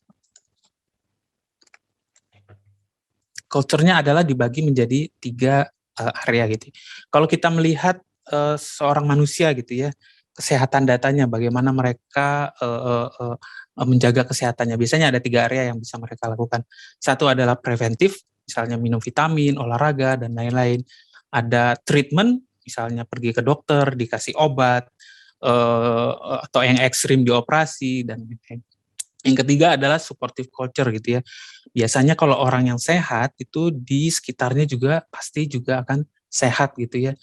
dibagi menjadi 3 area gitu. Kalau kita melihat seorang manusia gitu ya, kesehatan datanya, bagaimana mereka menjaga kesehatannya. Biasanya ada 3 area yang bisa mereka lakukan. Satu adalah preventif, misalnya minum vitamin, olahraga, dan lain-lain. Ada treatment, misalnya pergi ke dokter, dikasih obat, atau yang ekstrim dioperasi, dan lain-lain. Yang ketiga adalah supportive culture gitu ya. Biasanya kalau orang yang sehat itu di sekitarnya juga pasti juga akan sehat gitu ya.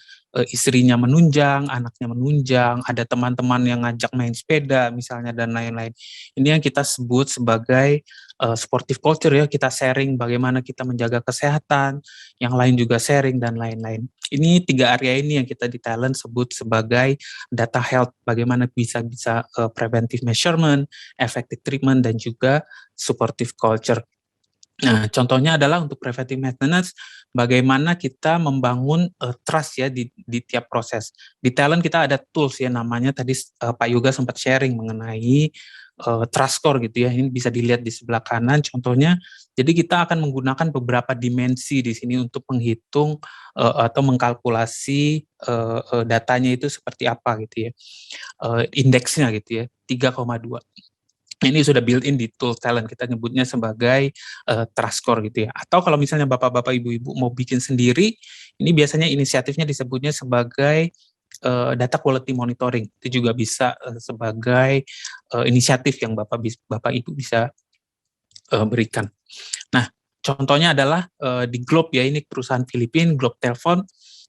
Istrinya menunjang, anaknya menunjang, ada teman-teman yang ngajak main sepeda misalnya dan lain-lain. Ini yang kita sebut sebagai supportive culture ya, kita sharing bagaimana kita menjaga kesehatan, yang lain juga sharing dan lain-lain. Ini 3 area ini yang kita di talent sebut sebagai data health, bagaimana bisa preventive measurement, effective treatment, dan juga supportive culture. Nah, contohnya adalah untuk preventive maintenance, bagaimana kita membangun trust ya di tiap proses. Di talent kita ada tools ya, namanya tadi Pak Yoga sempat sharing mengenai trust score gitu ya. Ini bisa dilihat di sebelah kanan contohnya. Jadi kita akan menggunakan beberapa dimensi di sini untuk menghitung atau mengkalkulasi datanya itu seperti apa gitu ya. Indeksnya gitu ya, 3,2. Ini sudah built-in di tool talent, kita nyebutnya sebagai trust score gitu ya. Atau kalau misalnya bapak-bapak, ibu-ibu mau bikin sendiri, ini biasanya inisiatifnya disebutnya sebagai data quality monitoring. Itu juga bisa sebagai inisiatif yang bapak ibu bisa berikan. Nah, contohnya adalah di Globe ya, ini perusahaan Filipina, Globe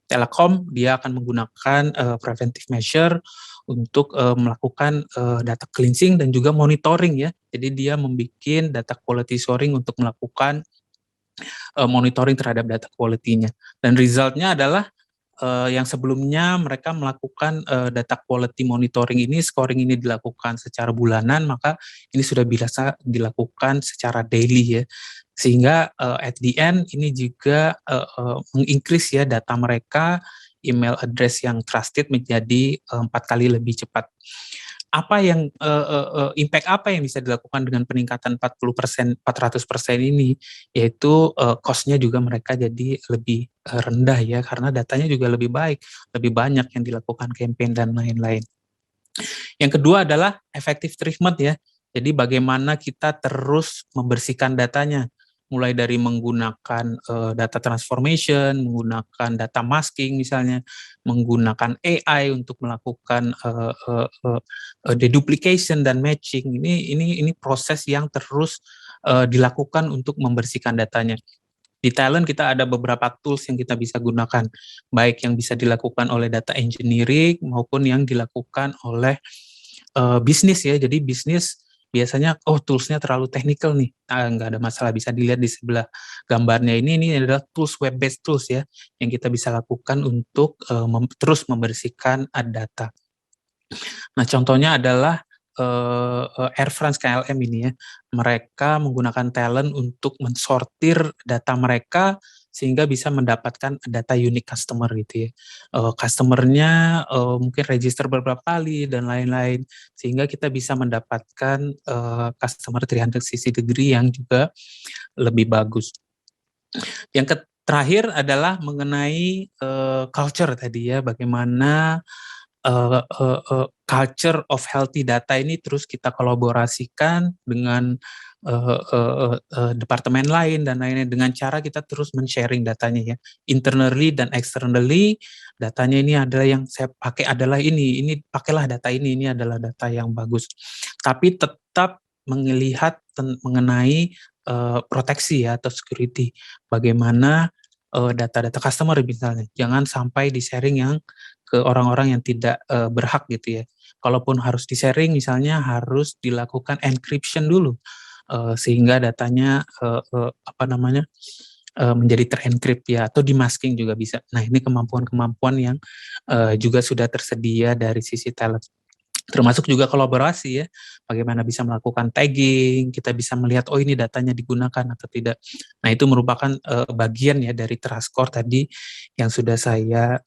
Telecom, dia akan menggunakan preventive measure untuk melakukan data cleansing dan juga monitoring ya. Jadi dia membuat data quality scoring untuk melakukan monitoring terhadap data quality-nya. Dan result-nya adalah yang sebelumnya mereka melakukan data quality monitoring ini, scoring ini dilakukan secara bulanan, maka ini sudah bisa dilakukan secara daily ya. Sehingga at the end ini juga meng-increase ya data mereka, email address yang trusted menjadi 4 kali lebih cepat. Apa yang impact apa yang bisa dilakukan dengan peningkatan 40%, 400% ini, yaitu cost-nya juga mereka jadi lebih rendah ya, karena datanya juga lebih baik, lebih banyak yang dilakukan campaign dan lain-lain. Yang kedua adalah effective treatment ya. Jadi bagaimana kita terus membersihkan datanya, mulai dari menggunakan data transformation, menggunakan data masking misalnya, menggunakan AI untuk melakukan deduplication dan matching. Ini proses yang terus dilakukan untuk membersihkan datanya. Di talent kita ada beberapa tools yang kita bisa gunakan, baik yang bisa dilakukan oleh data engineering maupun yang dilakukan oleh bisnis ya. Jadi bisnis biasanya toolsnya terlalu technical nih, nggak ada masalah, bisa dilihat di sebelah gambarnya ini adalah tools, web based tools ya yang kita bisa lakukan untuk terus membersihkan data. Nah contohnya adalah Air France KLM ini ya, mereka menggunakan talent untuk mensortir data mereka sehingga bisa mendapatkan data unique customer gitu ya. Customernya mungkin register beberapa kali dan lain-lain, sehingga kita bisa mendapatkan customer 360 degree yang juga lebih bagus. Yang terakhir adalah mengenai culture tadi ya, bagaimana culture of healthy data ini terus kita kolaborasikan dengan departemen lain dan lainnya, dengan cara kita terus men-sharing datanya ya, internally dan externally. Datanya ini adalah yang saya pakai adalah ini pakailah data ini adalah data yang bagus. Tapi tetap melihat mengenai proteksi ya atau security, bagaimana data-data customer misalnya, jangan sampai di-sharing yang ke orang-orang yang tidak berhak gitu ya. Kalaupun harus di-sharing misalnya harus dilakukan encryption dulu sehingga datanya menjadi terencrypt ya, atau di-masking juga bisa. Nah, ini kemampuan-kemampuan yang juga sudah tersedia dari sisi talent. Termasuk juga kolaborasi ya, bagaimana bisa melakukan tagging, kita bisa melihat ini datanya digunakan atau tidak. Nah itu merupakan bagian ya dari trust score tadi yang sudah saya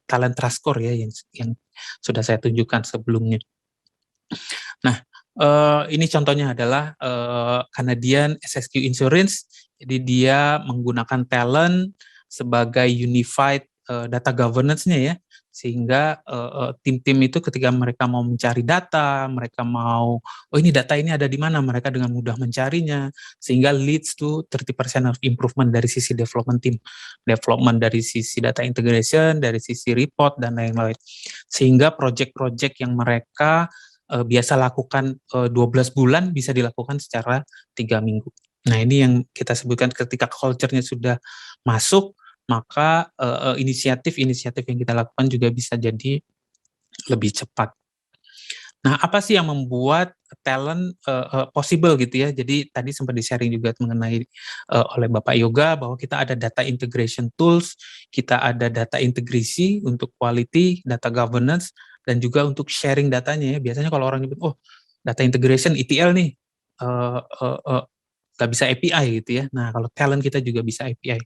talent trust score ya yang sudah saya tunjukkan sebelumnya. Nah ini contohnya adalah Canadian SSQ Insurance, jadi dia menggunakan talent sebagai unified data governance-nya ya, sehingga tim-tim itu ketika mereka mau mencari data, mereka mau, oh ini data ini ada di mana, mereka dengan mudah mencarinya, sehingga leads to 30% of improvement dari sisi development team, development dari sisi data integration, dari sisi report, dan lain-lain. Sehingga project-project yang mereka biasa lakukan 12 bulan bisa dilakukan secara 3 minggu. Nah ini yang kita sebutkan ketika culture-nya sudah masuk, maka inisiatif-inisiatif yang kita lakukan juga bisa jadi lebih cepat. Nah, apa sih yang membuat talent possible gitu ya? Jadi tadi sempat di-sharing juga mengenai oleh Bapak Yoga bahwa kita ada data integration tools, kita ada data integrasi untuk quality, data governance, dan juga untuk sharing datanya ya. Biasanya kalau orang nyebut, oh data integration ETL nih, nggak bisa API gitu ya. Nah, kalau talent kita juga bisa API.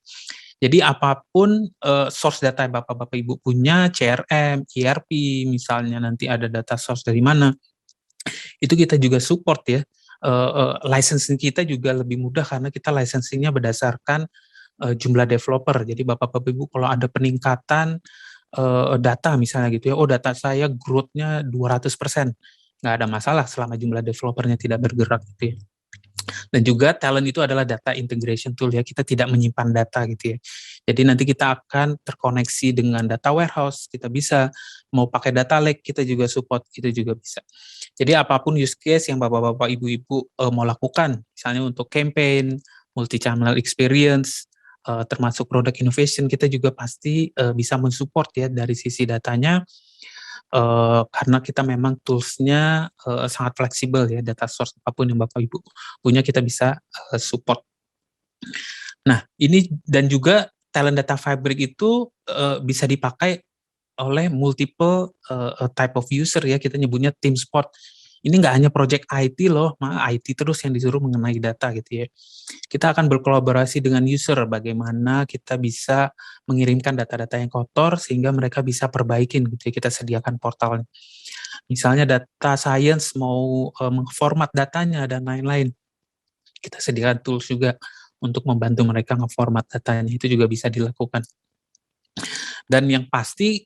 Jadi apapun source data yang Bapak-Bapak Ibu punya, CRM, ERP, misalnya nanti ada data source dari mana, itu kita juga support ya. Licensing kita juga lebih mudah karena kita licensingnya berdasarkan jumlah developer. Jadi Bapak-Bapak Ibu kalau ada peningkatan data misalnya gitu ya, oh data saya growth-nya 200%, nggak ada masalah selama jumlah developernya tidak bergerak gitu ya. Dan juga talent itu adalah data integration tool ya, kita tidak menyimpan data gitu ya. Jadi nanti kita akan terkoneksi dengan data warehouse, kita bisa mau pakai data lake, kita juga support, itu juga bisa. Jadi apapun use case yang Bapak-Bapak, Ibu-Ibu mau lakukan, misalnya untuk campaign, multi-channel experience, termasuk product innovation, kita juga pasti bisa mensupport ya dari sisi datanya, karena kita memang tools-nya sangat fleksibel ya, data source apapun yang Bapak Ibu punya kita bisa support. Nah, ini dan juga talent data fabric itu bisa dipakai oleh multiple type of user ya, kita nyebutnya team sport. Ini nggak hanya project IT loh, IT terus yang disuruh mengenai data gitu ya. Kita akan berkolaborasi dengan user, bagaimana kita bisa mengirimkan data-data yang kotor sehingga mereka bisa perbaikin gitu ya, kita sediakan portalnya. Misalnya data science mau mengformat datanya dan lain-lain, kita sediakan tools juga untuk membantu mereka ngeformat datanya, itu juga bisa dilakukan. Dan yang pasti,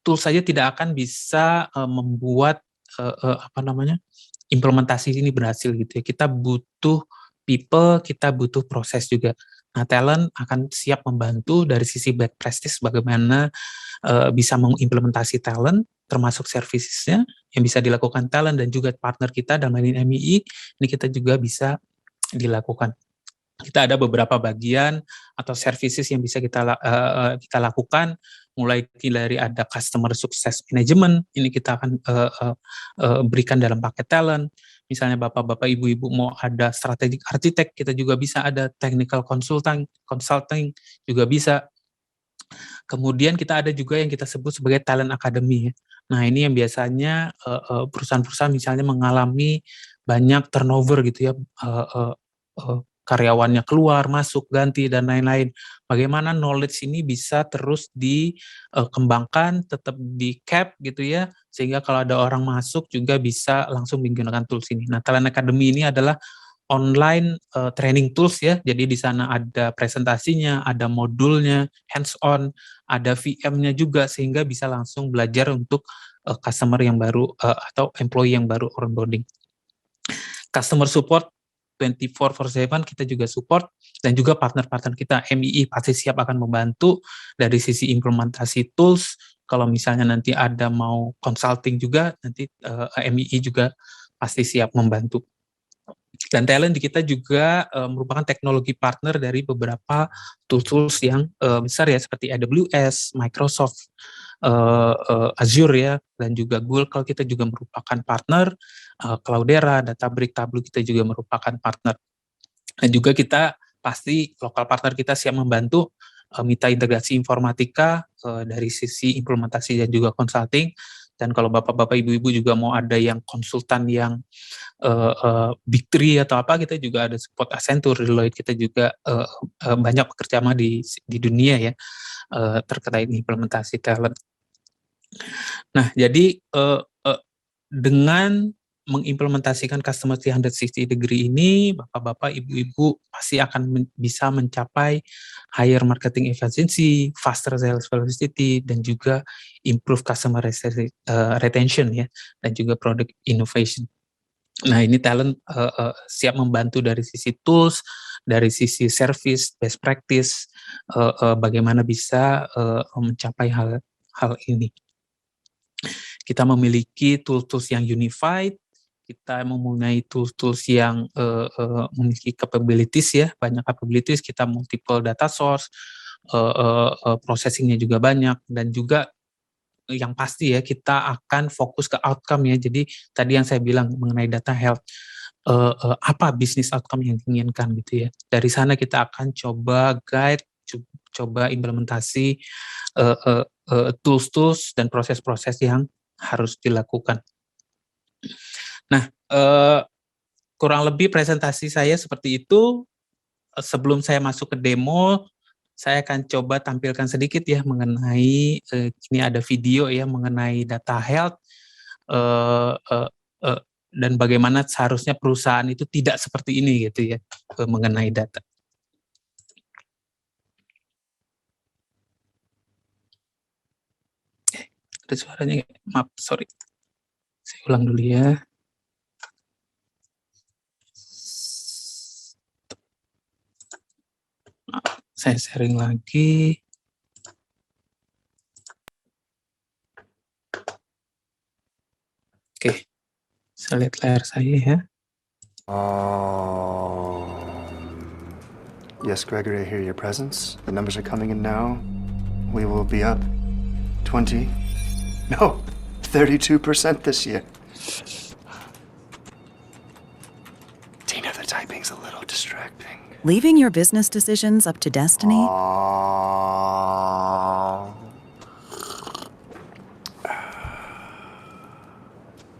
tools saja tidak akan bisa membuat implementasi ini berhasil gitu ya. Kita butuh people, kita butuh proses juga. Nah, talent akan siap membantu dari sisi best practice bagaimana bisa mengimplementasi talent, termasuk servicesnya yang bisa dilakukan talent dan juga partner kita dalam hal ini MII, ini kita juga bisa dilakukan. Kita ada beberapa bagian atau services yang bisa kita lakukan, mulai dari ada customer success management, ini kita akan berikan dalam paket talent. Misalnya Bapak-Bapak, Ibu-Ibu mau ada strategic architect, kita juga bisa ada technical consulting juga bisa. Kemudian kita ada juga yang kita sebut sebagai talent academy. Nah, ini yang biasanya perusahaan-perusahaan misalnya mengalami banyak turnover gitu ya, karyawannya keluar, masuk, ganti, dan lain-lain. Bagaimana knowledge ini bisa terus dikembangkan, tetap di cap gitu ya, sehingga kalau ada orang masuk juga bisa langsung menggunakan tools ini. Nah, Talent Academy ini adalah online training tools ya, jadi di sana ada presentasinya, ada modulnya, hands-on, ada VM-nya juga, sehingga bisa langsung belajar untuk customer yang baru atau employee yang baru onboarding. Customer support 24/7 kita juga support, dan juga partner-partner kita MII pasti siap akan membantu dari sisi implementasi tools. Kalau misalnya nanti ada mau consulting juga, nanti MII juga pasti siap membantu. Dan talent kita juga merupakan teknologi partner dari beberapa tools yang besar ya, seperti AWS, Microsoft, Azure ya, dan juga Google Cloud kita juga merupakan partner, Cloudera, Databricks, Tableau kita juga merupakan partner. Dan juga kita pasti lokal partner kita siap membantu mitra integrasi informatika dari sisi implementasi dan juga consulting. Dan kalau Bapak-Bapak, Ibu-Ibu juga mau ada yang konsultan yang Big Three atau apa, kita juga ada support Accenture, Deloitte, kita juga banyak pekerja di dunia ya terkait implementasi talent. Nah, jadi dengan mengimplementasikan customer 360 degree ini, bapak-bapak, ibu-ibu pasti akan bisa mencapai higher marketing efficiency, faster sales velocity, dan juga improve customer retention ya, dan juga product innovation. Nah, ini talent siap membantu dari sisi tools, dari sisi service, best practice, bagaimana bisa mencapai hal ini. Kita memiliki tools-tools yang unified, kita mempunyai tools-tools yang memiliki capabilities ya, banyak capabilities, kita multiple data source, processing-nya juga banyak, dan juga yang pasti ya kita akan fokus ke outcome ya. Jadi tadi yang saya bilang mengenai data health, apa bisnis outcome yang diinginkan gitu ya. Dari sana kita akan coba guide, coba implementasi tools-tools dan proses-proses yang harus dilakukan. Nah, kurang lebih presentasi saya seperti itu. Sebelum saya masuk ke demo, saya akan coba tampilkan sedikit ya mengenai ini ada video ya mengenai data health dan bagaimana seharusnya perusahaan itu tidak seperti ini gitu ya mengenai data. Ada suaranya, maaf, sorry. Saya ulang dulu ya. Saya sharing lagi. Oke, saya lihat layar saya ya. Yes, Gregory, I hear your presence. The numbers are coming in now. We will be up 32% this year. Tina, the typing's a little distracting. Leaving your business decisions up to destiny?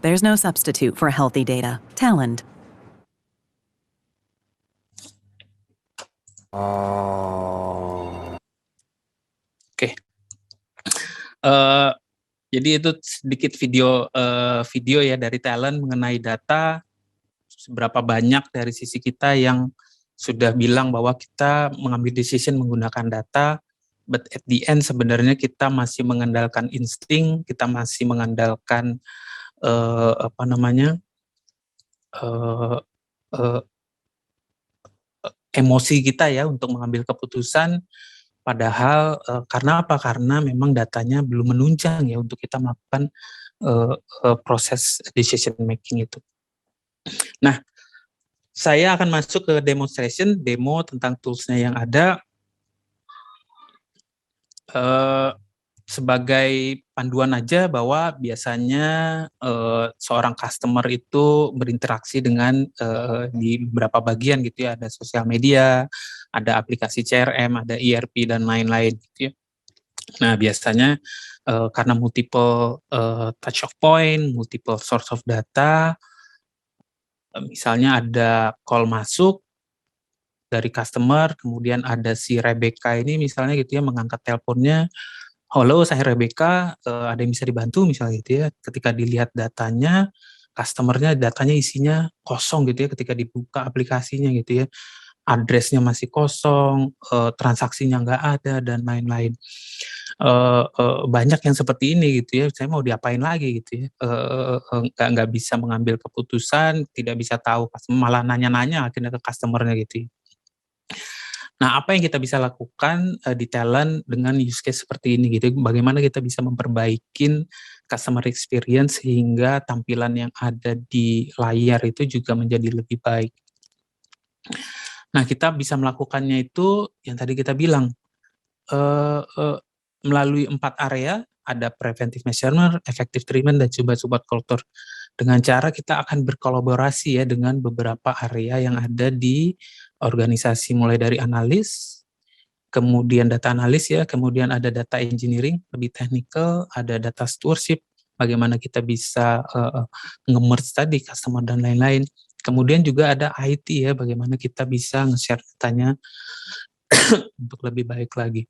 There's no substitute for healthy data. Talent. Oke. Jadi itu sedikit video ya dari talent mengenai data, seberapa banyak dari sisi kita yang sudah bilang bahwa kita mengambil decision menggunakan data, but at the end sebenarnya kita masih mengandalkan insting, kita masih mengandalkan emosi kita ya untuk mengambil keputusan. Padahal karena apa? Karena memang datanya belum menunjang ya untuk kita melakukan proses decision making itu. Nah, saya akan masuk ke demonstration, demo tentang toolsnya yang ada. Sebagai panduan aja bahwa biasanya seorang customer itu berinteraksi dengan di beberapa bagian gitu ya, ada sosial media, ada aplikasi CRM, ada ERP dan lain-lain gitu ya. Nah, biasanya karena multiple touch of point, multiple source of data, misalnya ada call masuk dari customer, kemudian ada si Rebecca ini misalnya gitu ya mengangkat teleponnya, halo saya Rebecca, ada yang bisa dibantu misalnya gitu ya. Ketika dilihat datanya, customernya datanya isinya kosong gitu ya ketika dibuka aplikasinya gitu ya. Addressnya masih kosong, transaksinya nggak ada dan lain-lain. Banyak yang seperti ini gitu ya, saya mau diapain lagi gitu ya, nggak bisa mengambil keputusan, tidak bisa tahu, malah nanya-nanya akhirnya ke customernya gitu ya. Nah, apa yang kita bisa lakukan di talent dengan use case seperti ini gitu, bagaimana kita bisa memperbaikin customer experience sehingga tampilan yang ada di layar itu juga menjadi lebih baik. Nah, kita bisa melakukannya itu yang tadi kita bilang, melalui 4 area, ada preventive measure, effective treatment, dan juga support culture. Dengan cara kita akan berkolaborasi ya dengan beberapa area yang ada di organisasi, mulai dari analis, kemudian data analis ya, kemudian ada data engineering, lebih technical, ada data stewardship, bagaimana kita bisa nge-merge tadi customer dan lain-lain. Kemudian juga ada IT ya, bagaimana kita bisa nge-share datanya untuk lebih baik lagi.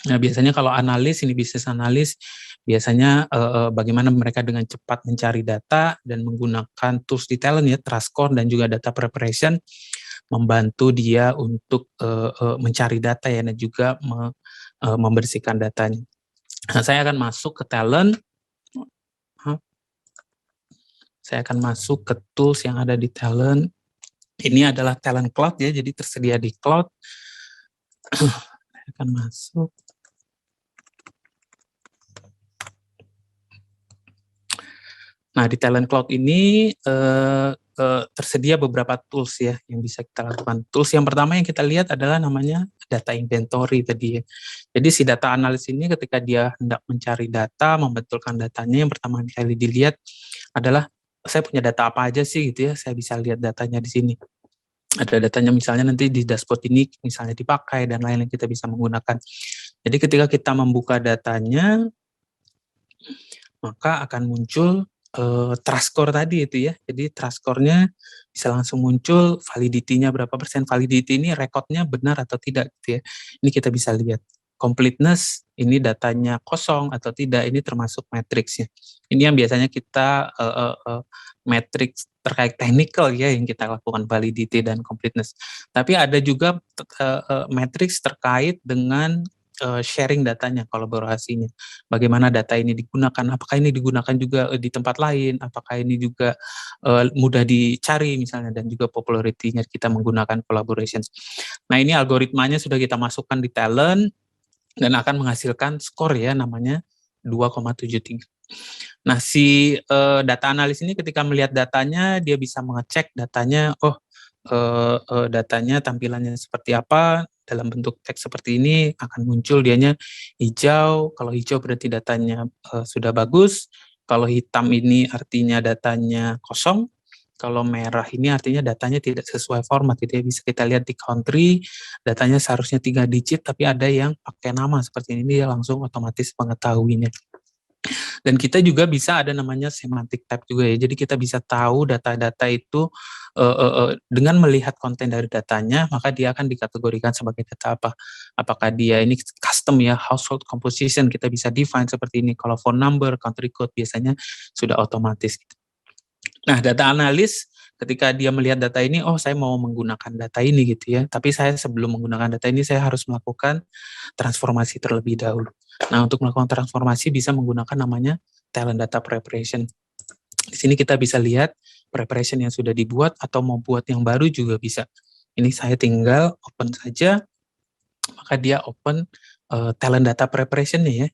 Nah, biasanya kalau analis, ini bisnis analis, biasanya bagaimana mereka dengan cepat mencari data dan menggunakan tools di Talent ya, TrustScore dan juga data preparation, membantu dia untuk mencari data ya, dan juga membersihkan datanya. Nah, saya akan masuk ke Talent. Saya akan masuk ke tools yang ada di Talent. Ini adalah Talent Cloud ya, jadi tersedia di cloud. Saya akan masuk. Nah, di Talent Cloud ini tersedia beberapa tools ya yang bisa kita lakukan. Tools yang pertama yang kita lihat adalah namanya data inventory tadi ya. Jadi si data analis ini ketika dia hendak mencari data, membetulkan datanya, yang pertama kali dilihat adalah saya punya data apa aja sih gitu ya, saya bisa lihat datanya di sini. Ada datanya misalnya nanti di dashboard ini misalnya dipakai dan lain-lain kita bisa menggunakan. Jadi ketika kita membuka datanya, maka akan muncul TrustScore tadi itu ya. Jadi TrustScore-nya bisa langsung muncul, validity-nya berapa persen, validity ini rekodnya benar atau tidak gitu ya. Ini kita bisa lihat. Completeness, ini datanya kosong atau tidak, ini termasuk matriksnya. Ini yang biasanya kita matriks terkait technical ya yang kita lakukan, validity dan completeness. Tapi ada juga matriks terkait dengan sharing datanya, kolaborasinya. Bagaimana data ini digunakan, apakah ini digunakan juga di tempat lain, apakah ini juga mudah dicari misalnya, dan juga popularity-nya kita menggunakan collaboration. Nah, ini algoritmanya sudah kita masukkan di Talent dan akan menghasilkan skor ya, namanya 2,73. Nah, si data analis ini ketika melihat datanya, dia bisa mengecek datanya, datanya tampilannya seperti apa, dalam bentuk teks seperti ini akan muncul dianya hijau. Kalau hijau berarti datanya sudah bagus, kalau hitam ini artinya datanya kosong, kalau merah ini artinya datanya tidak sesuai format gitu ya. Bisa kita lihat di country, datanya seharusnya 3 digit tapi ada yang pakai nama seperti ini, dia langsung otomatis mengetahuinya. Dan kita juga bisa ada namanya semantic type juga ya. Jadi kita bisa tahu data-data itu dengan melihat konten dari datanya, maka dia akan dikategorikan sebagai data apa. Apakah dia ini custom ya, household composition, kita bisa define seperti ini. Kalau phone number, country code biasanya sudah otomatis. Nah, data analis ketika dia melihat data ini, oh saya mau menggunakan data ini gitu ya. Tapi saya sebelum menggunakan data ini saya harus melakukan transformasi terlebih dahulu. Nah, untuk melakukan transformasi bisa menggunakan namanya Talent Data Preparation. Di sini kita bisa lihat preparation yang sudah dibuat atau mau buat yang baru juga bisa. Ini saya tinggal open saja, maka dia open Talent Data Preparation-nya ya.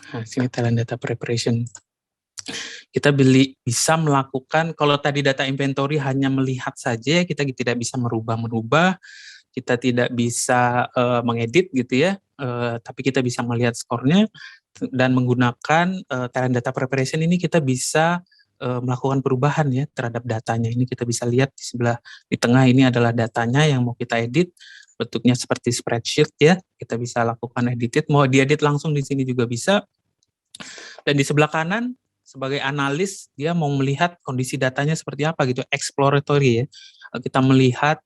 Nah, sini Talent Data Preparation. Kita bisa melakukan, kalau tadi data inventory hanya melihat saja, kita tidak bisa merubah-merubah, kita tidak bisa mengedit gitu ya, tapi kita bisa melihat skornya, dan menggunakan Talent Data Preparation ini kita bisa melakukan perubahan ya terhadap datanya. Ini kita bisa lihat di sebelah, di tengah ini adalah datanya yang mau kita edit, bentuknya seperti spreadsheet ya, kita bisa lakukan edit, mau diedit langsung di sini juga bisa. Dan di sebelah kanan sebagai analis dia mau melihat kondisi datanya seperti apa gitu, exploratory ya. Kita melihat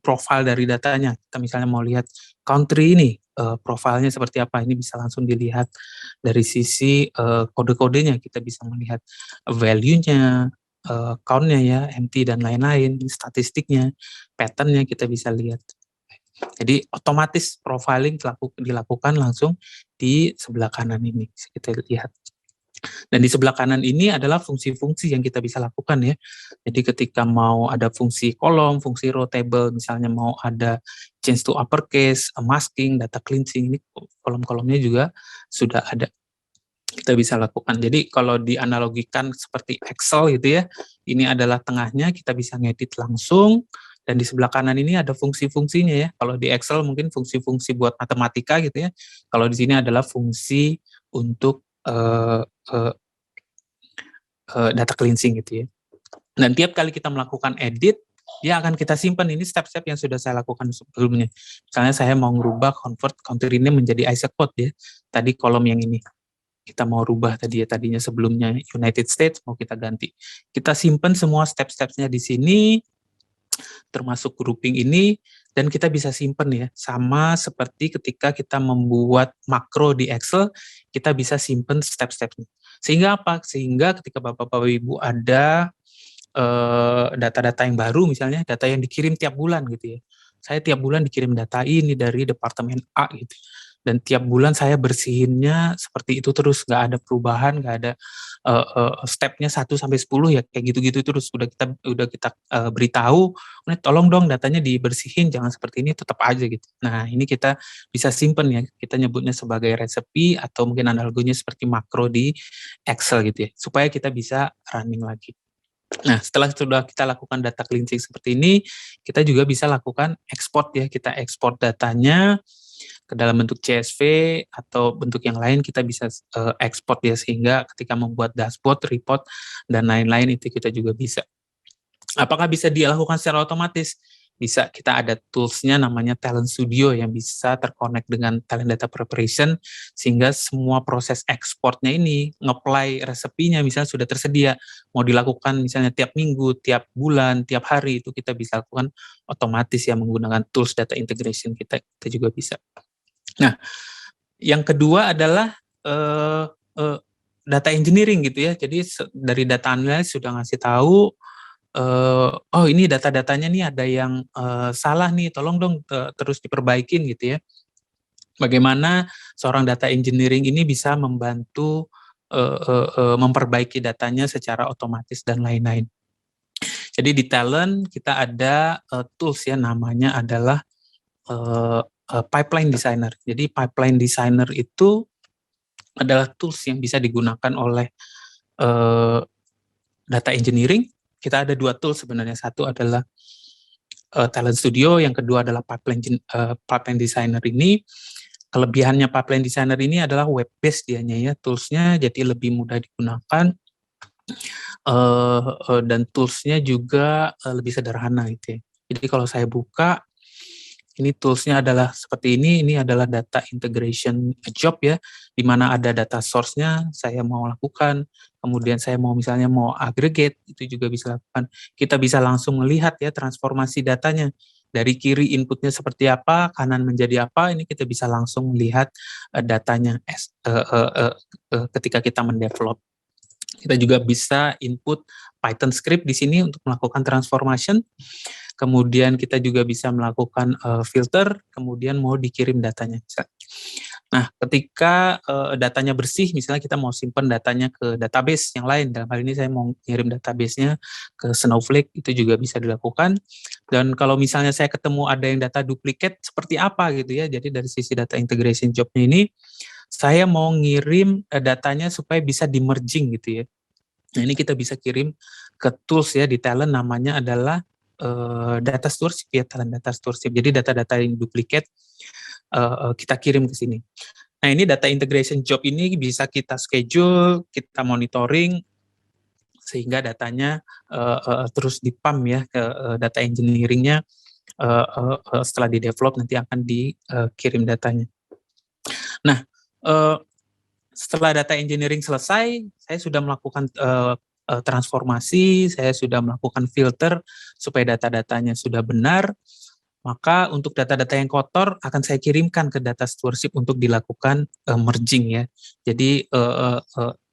profil dari datanya. Kita misalnya mau lihat country ini profilnya seperti apa, ini bisa langsung dilihat dari sisi kode-kodenya. Kita bisa melihat value-nya, count-nya ya, empty dan lain-lain, statistiknya, pattern-nya kita bisa lihat. Jadi otomatis profiling dilakukan langsung di sebelah kanan ini, kita lihat. Dan di sebelah kanan ini adalah fungsi-fungsi yang kita bisa lakukan ya. Jadi ketika mau ada fungsi kolom, fungsi row, table, misalnya mau ada change to uppercase, masking, data cleansing, ini kolom-kolomnya juga sudah ada. Kita bisa lakukan. Jadi kalau dianalogikan seperti Excel gitu ya, ini adalah tengahnya, kita bisa ngedit langsung. Dan di sebelah kanan ini ada fungsi-fungsinya ya. Kalau di Excel mungkin fungsi-fungsi buat matematika gitu ya. Kalau di sini adalah fungsi untuk data cleansing gitu ya. Dan tiap kali kita melakukan edit, dia akan kita simpan. Ini step-step yang sudah saya lakukan sebelumnya. Misalnya saya mau merubah convert country name menjadi ISA code ya. Tadi kolom yang ini. Kita mau rubah tadinya sebelumnya United States, mau kita ganti. Kita simpan semua step-stepnya di sini, termasuk grouping ini, dan kita bisa simpan ya. Sama seperti ketika kita membuat makro di Excel, kita bisa simpan step-stepnya. Sehingga apa? Sehingga ketika Bapak-Bapak Ibu ada data-data yang baru, misalnya data yang dikirim tiap bulan gitu ya. Saya tiap bulan dikirim data ini dari departemen A gitu. Dan tiap bulan saya bersihinnya seperti itu terus, nggak ada perubahan, nggak ada stepnya 1 sampai 10 ya kayak gitu-gitu terus. Udah kita beritahu, tolong dong datanya dibersihin, jangan seperti ini, tetap aja gitu. Nah ini kita bisa simpen ya, kita nyebutnya sebagai resepi atau mungkin analoginya seperti makro di Excel gitu ya, supaya kita bisa running lagi. Nah, setelah sudah kita lakukan data cleansing seperti ini, kita juga bisa lakukan export ya. Kita export datanya ke dalam bentuk CSV atau bentuk yang lain, kita bisa export ya, sehingga ketika membuat dashboard, report, dan lain-lain itu kita juga bisa. Apakah bisa dilakukan secara otomatis? Bisa, kita ada tools-nya namanya Talent Studio yang bisa terkonek dengan Talent Data Preparation, sehingga semua proses ekspornya ini, nge-apply resepinya misalnya sudah tersedia, mau dilakukan misalnya tiap minggu, tiap bulan, tiap hari, itu kita bisa lakukan otomatis ya menggunakan tools data integration kita juga bisa. Nah, yang kedua adalah data engineering gitu ya, jadi dari data analysis sudah ngasih tahu, oh ini data-datanya nih ada yang salah nih, tolong dong terus diperbaikin gitu ya. Bagaimana seorang data engineering ini bisa membantu memperbaiki datanya secara otomatis dan lain-lain. Jadi di Talent kita ada tools ya, namanya adalah Pipeline Designer. Jadi Pipeline Designer itu adalah tools yang bisa digunakan oleh data engineering. Kita ada 2 tools sebenarnya, satu adalah Talent Studio, yang kedua adalah Pipeline Designer ini. Kelebihannya Pipeline Designer ini adalah web based dianya ya, toolsnya jadi lebih mudah digunakan, dan toolsnya juga lebih sederhana gitu ya. Jadi kalau saya buka, ini toolsnya adalah seperti ini adalah data integration job ya, di mana ada data source-nya saya mau lakukan, kemudian saya misalnya mau aggregate, itu juga bisa lakukan. Kita bisa langsung melihat ya transformasi datanya, dari kiri inputnya seperti apa, kanan menjadi apa, ini kita bisa langsung melihat datanya ketika kita mendevelop. Kita juga bisa input Python script di sini untuk melakukan transformation. Kemudian kita juga bisa melakukan filter, kemudian mau dikirim datanya. Nah, ketika datanya bersih, misalnya kita mau simpan datanya ke database yang lain, dalam hal ini saya mau kirim database-nya ke Snowflake, itu juga bisa dilakukan. Dan kalau misalnya saya ketemu ada yang data duplicate, seperti apa gitu ya, jadi dari sisi data integration job-nya ini, saya mau ngirim datanya supaya bisa di-merging gitu ya. Nah, ini kita bisa kirim ke tools ya di Talent, namanya adalah data stewardship ya, Talent data stewardship. Jadi data-data yang duplicate kita kirim ke sini. Nah, ini data integration job ini bisa kita schedule, kita monitoring, sehingga datanya terus di-pump ya ke data engineering-nya, setelah di-develop nanti akan dikirim datanya. Nah, setelah data engineering selesai, saya sudah melakukan transformasi, saya sudah melakukan filter supaya data-datanya sudah benar, maka untuk data-data yang kotor akan saya kirimkan ke data stewardship untuk dilakukan merging ya. Jadi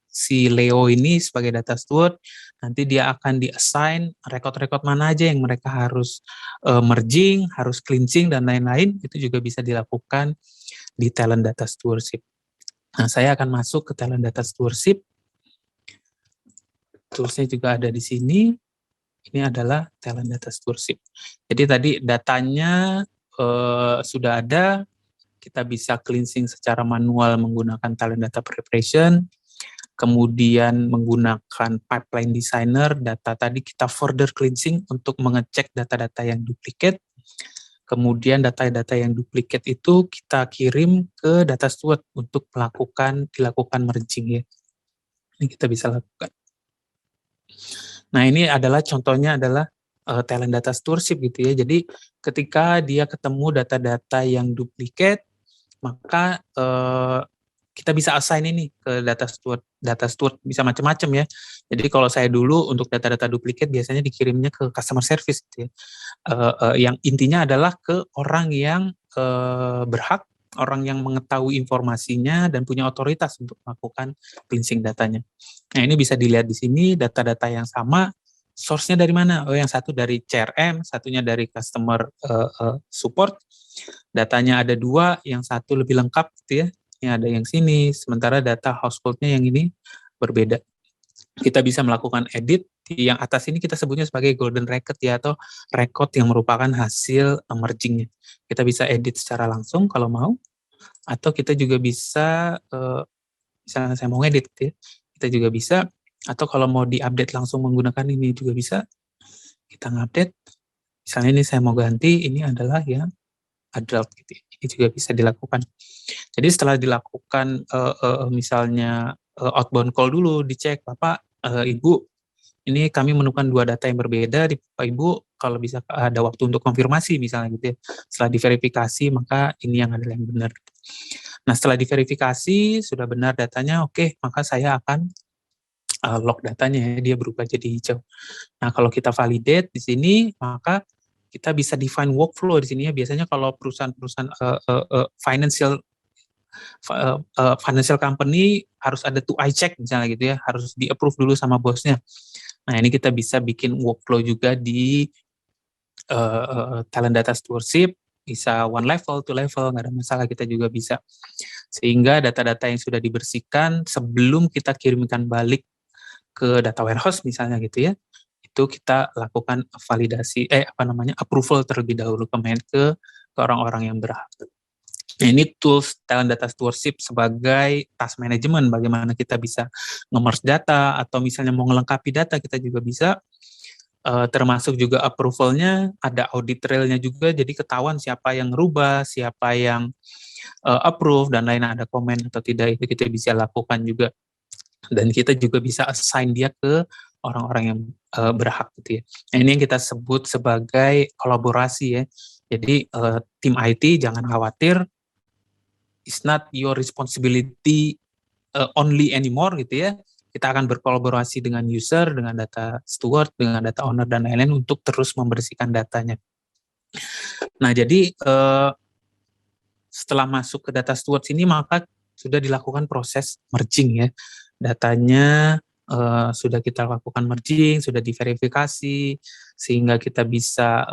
si Leo ini sebagai data steward, nanti dia akan di-assign record-record mana aja yang mereka harus merging, harus cleansing, dan lain-lain, itu juga bisa dilakukan di Talent Data Stewardship. Nah, saya akan masuk ke Talent Data Stewardship. Toolsnya juga ada di sini. Ini adalah Talent Data Stewardship. Jadi tadi datanya sudah ada, kita bisa cleansing secara manual menggunakan Talent Data Preparation, kemudian menggunakan Pipeline Designer, data tadi kita further cleansing untuk mengecek data-data yang duplicate, kemudian data-data yang duplicate itu kita kirim ke Data Steward untuk dilakukan merging ya. Ini kita bisa lakukan. Nah, ini adalah contohnya adalah talent data stewardship gitu ya. Jadi ketika dia ketemu data-data yang duplikat, maka kita bisa assign ini ke data steward bisa macam-macam ya. Jadi kalau saya dulu untuk data-data duplikat biasanya dikirimnya ke customer service gitu ya. Yang intinya adalah ke orang yang berhak, orang yang mengetahui informasinya dan punya otoritas untuk melakukan cleansing datanya. Nah, ini bisa dilihat di sini data-data yang sama, source-nya dari mana? Oh, yang satu dari CRM, satunya dari customer support. Datanya ada 2, yang satu lebih lengkap gitu ya. Ini ada yang sini, sementara data household-nya yang ini berbeda. Kita bisa melakukan edit, di yang atas ini kita sebutnya sebagai golden record ya, atau record yang merupakan hasil merging-nya. Kita bisa edit secara langsung kalau mau, atau kita juga bisa, misalnya saya mau ngedit ya, kita juga bisa, atau kalau mau diupdate langsung menggunakan ini juga bisa, kita ngupdate, misalnya ini saya mau ganti, ini adalah yang adult gitu ya. Ini juga bisa dilakukan. Jadi setelah dilakukan misalnya outbound call dulu, dicek, Bapak, Ibu, ini kami menemukan 2 data yang berbeda di Bapak Ibu, kalau bisa ada waktu untuk konfirmasi misalnya gitu ya. Setelah diverifikasi, maka ini yang adalah yang benar. Nah, setelah diverifikasi, sudah benar datanya, oke, maka saya akan log datanya ya, dia berubah jadi hijau. Nah, kalau kita validate di sini, maka kita bisa define workflow di sini ya. Biasanya kalau perusahaan-perusahaan financial company harus ada 2-eye check misalnya gitu ya, harus di-approve dulu sama bosnya. Nah, ini kita bisa bikin workflow juga di talent data stewardship, bisa 1 level, 2 level, nggak ada masalah, kita juga bisa. Sehingga data-data yang sudah dibersihkan sebelum kita kirimkan balik ke data warehouse misalnya gitu ya, itu kita lakukan validasi, approval terlebih dahulu ke orang-orang yang berhak. Nah, ini tools talent data stewardship sebagai task management, bagaimana kita bisa nge-merge data, atau misalnya mau melengkapi data, kita juga bisa, termasuk juga approval-nya, ada audit trail-nya juga, jadi ketahuan siapa yang ngerubah, siapa yang approve, dan lain ada komen atau tidak, itu kita bisa lakukan juga. Dan kita juga bisa assign dia ke orang-orang yang berhak gitu ya. Nah, ini yang kita sebut sebagai kolaborasi ya. Jadi tim IT jangan khawatir, it's not your responsibility only anymore gitu ya. Kita akan berkolaborasi dengan user, dengan data steward, dengan data owner dan lain-lain untuk terus membersihkan datanya. Nah, jadi setelah masuk ke data steward ini, maka sudah dilakukan proses merging ya. Datanya sudah kita lakukan merging, sudah diverifikasi, sehingga kita bisa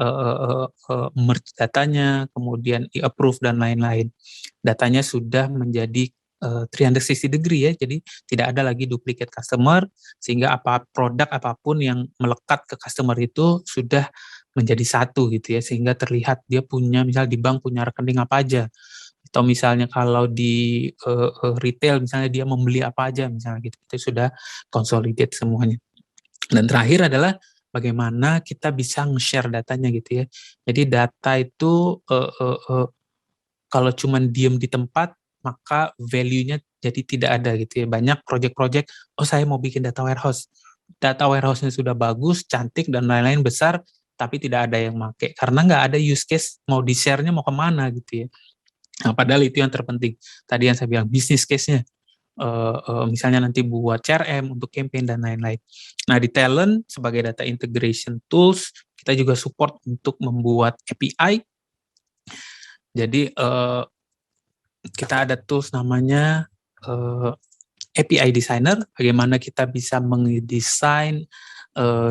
merge datanya, kemudian di-approve dan lain-lain. Datanya sudah menjadi 360 degree ya, jadi tidak ada lagi duplicate customer, sehingga produk apapun yang melekat ke customer itu sudah menjadi satu gitu ya, sehingga terlihat dia punya, misal di bank punya rekening apa aja, atau misalnya kalau di retail misalnya dia membeli apa aja misalnya gitu, itu sudah consolidate semuanya. Dan terakhir adalah bagaimana kita bisa nge-share datanya gitu ya. Jadi data itu kalau cuma diem di tempat, maka value-nya jadi tidak ada gitu ya. Banyak project-project, saya mau bikin data warehouse. Data warehouse-nya sudah bagus, cantik, dan lain-lain besar, tapi tidak ada yang pakai. Karena nggak ada use case, mau di-share-nya mau kemana gitu ya. Nah, padahal itu yang terpenting. Tadi yang saya bilang, business case-nya. Misalnya nanti buat CRM, untuk campaign, dan lain-lain. Nah, di Talent, sebagai data integration tools, kita juga support untuk membuat API. Jadi, kita ada tools namanya API Designer, bagaimana kita bisa mendesain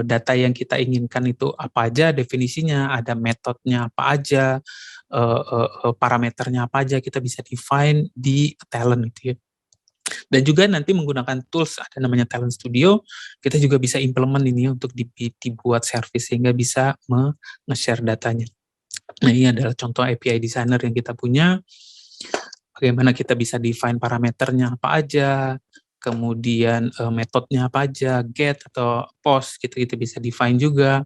data yang kita inginkan itu apa aja, definisinya, ada metodenya apa aja, parameternya apa aja, kita bisa define di Talent gitu ya. Dan juga nanti menggunakan tools, ada namanya Talent Studio, kita juga bisa implement ini untuk dibuat service sehingga bisa nge-share datanya. Nah, ini adalah contoh API Designer yang kita punya, bagaimana kita bisa define parameternya apa aja, kemudian metodenya apa aja, get atau post, kita bisa define juga,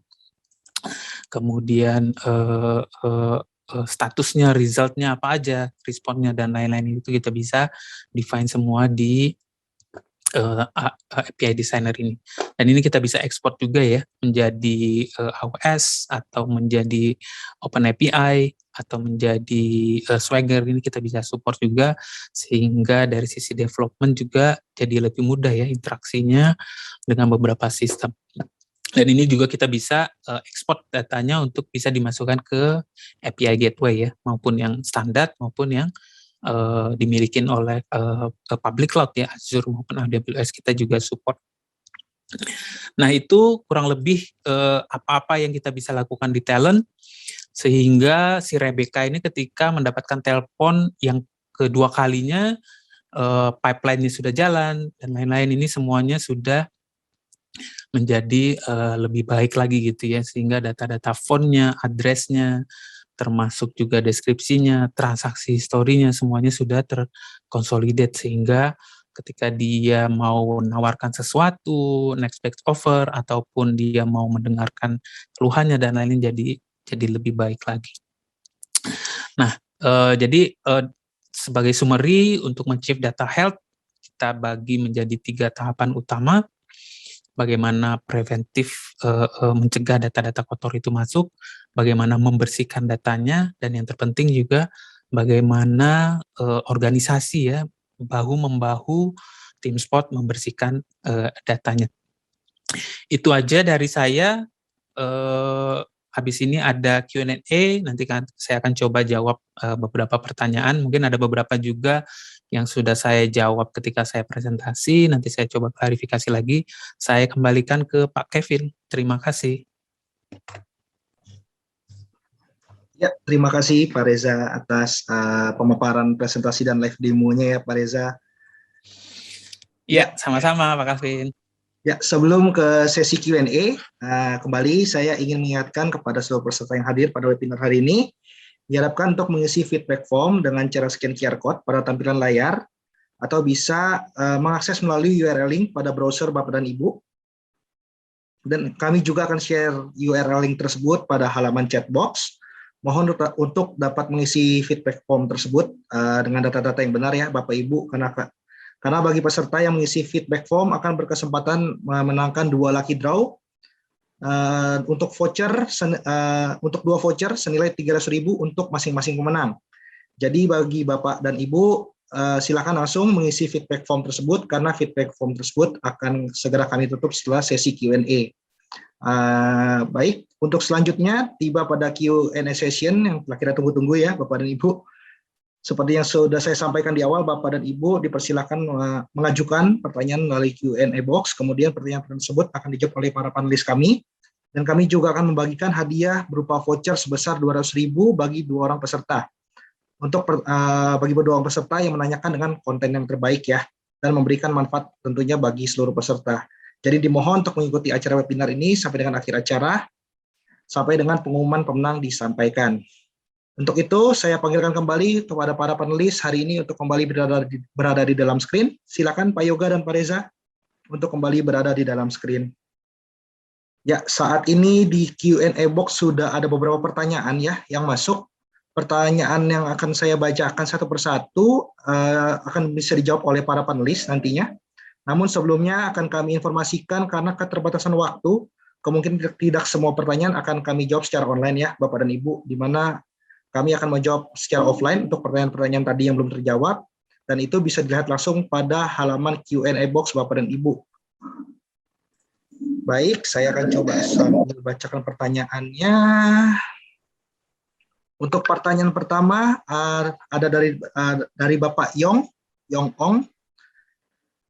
kemudian statusnya, resultnya apa aja, responnya dan lain-lain, itu kita bisa define semua di API designer ini. Dan ini kita bisa ekspor juga ya menjadi AWS atau menjadi Open API atau menjadi Swagger, ini kita bisa support juga, sehingga dari sisi development juga jadi lebih mudah ya interaksinya dengan beberapa sistem. Dan ini juga kita bisa ekspor datanya untuk bisa dimasukkan ke API gateway ya, maupun yang standar maupun yang dimiliki oleh public cloud ya, Azure maupun AWS kita juga support. Nah itu kurang lebih apa-apa yang kita bisa lakukan di Talent, sehingga si Rebecca ini ketika mendapatkan telepon yang kedua kalinya, pipeline-nya sudah jalan dan lain-lain, ini semuanya sudah menjadi lebih baik lagi gitu ya, sehingga data-data phone-nya, address-nya, termasuk juga deskripsinya, transaksi historinya, semuanya sudah terkonsolidate, sehingga ketika dia mau menawarkan sesuatu, next best offer, ataupun dia mau mendengarkan keluhannya dan lain-lain jadi lebih baik lagi. Nah, jadi sebagai summary untuk men-achieve data health, kita bagi menjadi 3 tahapan utama. Bagaimana preventif mencegah data-data kotor itu masuk, bagaimana membersihkan datanya, dan yang terpenting juga bagaimana organisasi ya bahu-membahu tim spot membersihkan datanya. Itu aja dari saya. Habis ini ada Q&A, nanti kan saya akan coba jawab beberapa pertanyaan, mungkin ada beberapa juga yang sudah saya jawab ketika saya presentasi, nanti saya coba klarifikasi lagi. Saya kembalikan ke Pak Kevin. Terima kasih. Ya, terima kasih Pak Reza atas pemaparan presentasi dan live demonya ya Pak Reza. Ya, sama-sama Pak Kevin. Ya, sebelum ke sesi Q&A, kembali saya ingin mengingatkan kepada seluruh peserta yang hadir pada webinar hari ini, diharapkan untuk mengisi feedback form dengan cara scan QR code pada tampilan layar, atau bisa mengakses melalui URL link pada browser Bapak dan Ibu. Dan kami juga akan share URL link tersebut pada halaman chat box. Mohon untuk dapat mengisi feedback form tersebut dengan data-data yang benar ya Bapak Ibu, karena bagi peserta yang mengisi feedback form akan berkesempatan memenangkan 2 lucky draw untuk untuk 2 voucher senilai 300.000 untuk masing-masing pemenang. Jadi bagi Bapak dan Ibu silakan langsung mengisi feedback form tersebut, karena feedback form tersebut akan segera kami tutup setelah sesi Q&A. Baik, untuk selanjutnya tiba pada Q&A session yang telah kita tunggu-tunggu ya Bapak dan Ibu. Seperti yang sudah saya sampaikan di awal, Bapak dan Ibu dipersilakan mengajukan pertanyaan melalui Q&A box, kemudian pertanyaan tersebut akan dijawab oleh para panelis kami, dan kami juga akan membagikan hadiah berupa voucher sebesar 200.000 bagi 2 orang peserta. Untuk bagi 2 orang peserta yang menanyakan dengan konten yang terbaik ya, dan memberikan manfaat tentunya bagi seluruh peserta. Jadi dimohon untuk mengikuti acara webinar ini sampai dengan akhir acara, sampai dengan pengumuman pemenang disampaikan. Untuk itu, saya panggilkan kembali kepada para panelis hari ini untuk kembali berada di dalam screen. Silakan Pak Yoga dan Pak Reza untuk kembali berada di dalam screen. Ya, saat ini di Q&A box sudah ada beberapa pertanyaan ya yang masuk. Pertanyaan yang akan saya bacakan satu persatu akan bisa dijawab oleh para panelis nantinya. Namun sebelumnya akan kami informasikan karena keterbatasan waktu, kemungkinan tidak semua pertanyaan akan kami jawab secara online ya Bapak dan Ibu, di mana kami akan menjawab secara offline untuk pertanyaan-pertanyaan tadi yang belum terjawab, dan itu bisa dilihat langsung pada halaman Q&A box Bapak dan Ibu. Baik, saya akan coba sambil bacakan pertanyaannya. Untuk pertanyaan pertama ada dari Bapak Yong Ong.